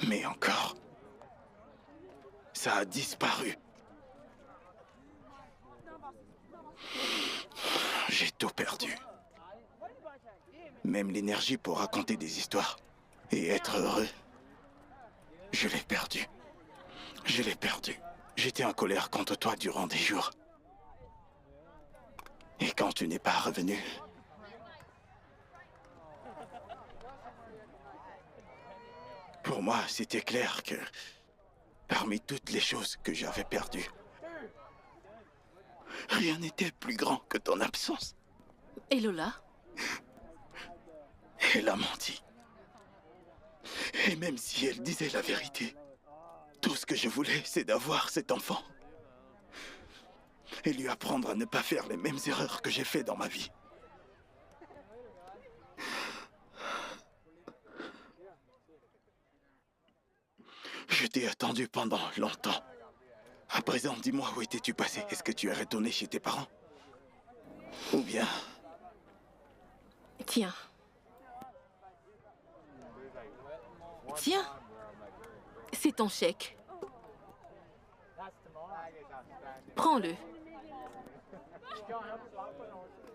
Mais encore, ça a disparu. J'ai tout perdu. Même l'énergie pour raconter des histoires et être heureux. Je l'ai perdu. Je l'ai perdu. J'étais en colère contre toi durant des jours. Et quand tu n'es pas revenu... Pour moi, c'était clair que... Parmi toutes les choses que j'avais perdues, rien n'était plus grand que ton absence. Et Lola? Elle a menti. Et même si elle disait la vérité, tout ce que je voulais, c'est d'avoir cet enfant. Et lui apprendre à ne pas faire les mêmes erreurs que j'ai fait dans ma vie. Je t'ai attendu pendant longtemps. À présent, dis-moi, où étais-tu passé? Est-ce que tu es retourné chez tes parents? Ou bien... Tiens. Tiens. C'est ton chèque. Prends-le.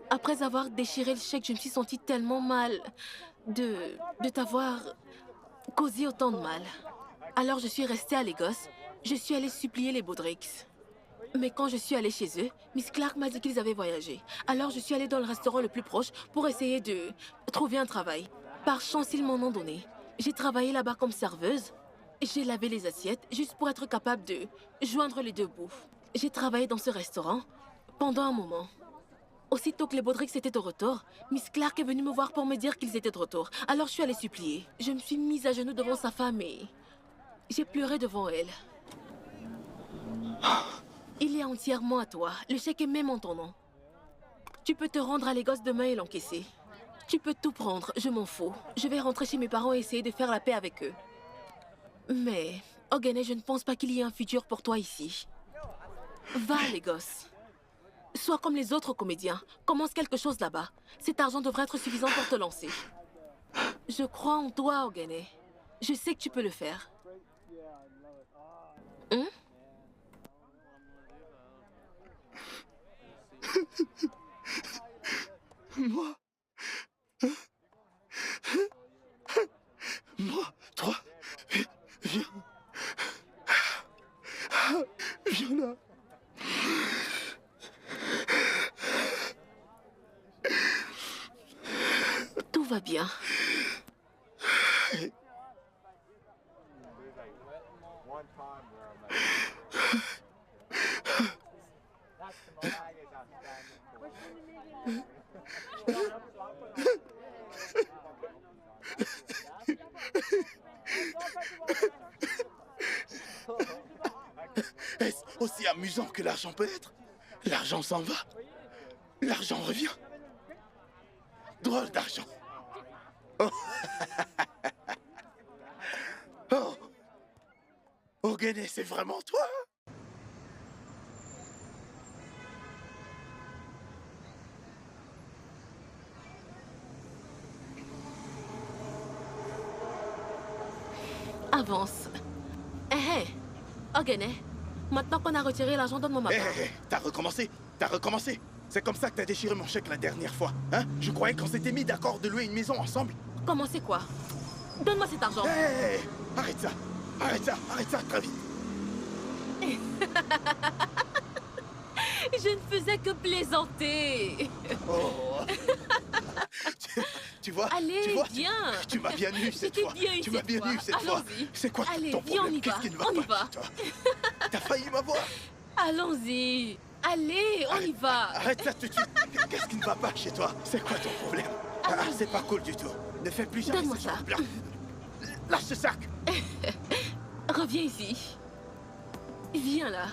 Après avoir déchiré le chèque, je me suis sentie tellement mal de t'avoir causé autant de mal. Alors je suis restée à Lagos. Je suis allée supplier les Baudricks. Mais quand je suis allée chez eux, Miss Clark m'a dit qu'ils avaient voyagé. Alors je suis allée dans le restaurant le plus proche pour essayer de trouver un travail. Par chance, ils m'en ont donné. J'ai travaillé là-bas comme serveuse. J'ai lavé les assiettes juste pour être capable de joindre les deux bouts. J'ai travaillé dans ce restaurant pendant un moment. Aussitôt que les Baudricks étaient de retour, Miss Clark est venue me voir pour me dire qu'ils étaient de retour. Alors je suis allée supplier. Je me suis mise à genoux devant sa femme et j'ai pleuré devant elle. Il est entièrement à toi. Le chèque est même en ton nom. Tu peux te rendre à Lagos demain et l'encaisser. Tu peux tout prendre, je m'en fous. Je vais rentrer chez mes parents et essayer de faire la paix avec eux. Mais, Ogene, je ne pense pas qu'il y ait un futur pour toi ici. Va à Lagos. Sois comme les autres comédiens. Commence quelque chose là-bas. Cet argent devrait être suffisant pour te lancer. Je crois en toi, Ogene. Je sais que tu peux le faire. Hein? Moi, toi, viens. Viens là. Tout va bien. Est-ce aussi amusant que l'argent peut être? L'argent s'en va. L'argent revient. Drôle d'argent. Oh. Oh. Ogene, c'est vraiment toi? Avance. Hé, Ogene, maintenant qu'on a retiré l'argent, donne-moi ma part. T'as recommencé? T'as recommencé? C'est comme ça que t'as déchiré mon chèque la dernière fois, hein? Je croyais qu'on s'était mis d'accord de louer une maison ensemble. Comment c'est quoi? Donne-moi cet argent. Hé, arrête ça! Arrête ça! Arrête ça, très vite! Je ne faisais que plaisanter. Oh. Tu vois? Allez, tu vois, viens. Tu m'as bien eu cette fois. Bien tu m'as bien eu cette fois. C'est quoi ton problème? Qu'est-ce qui ne va pas chez toi? T'as failli m'avoir. Allons-y. Allez, on y va. Arrête ça tout de suite. Qu'est-ce qui ne va pas chez toi? C'est quoi ton problème? Ah, c'est pas cool du tout. Ne fais plus jamais Donne-moi ça. ça. Lâche ce sac. Reviens ici. Viens là.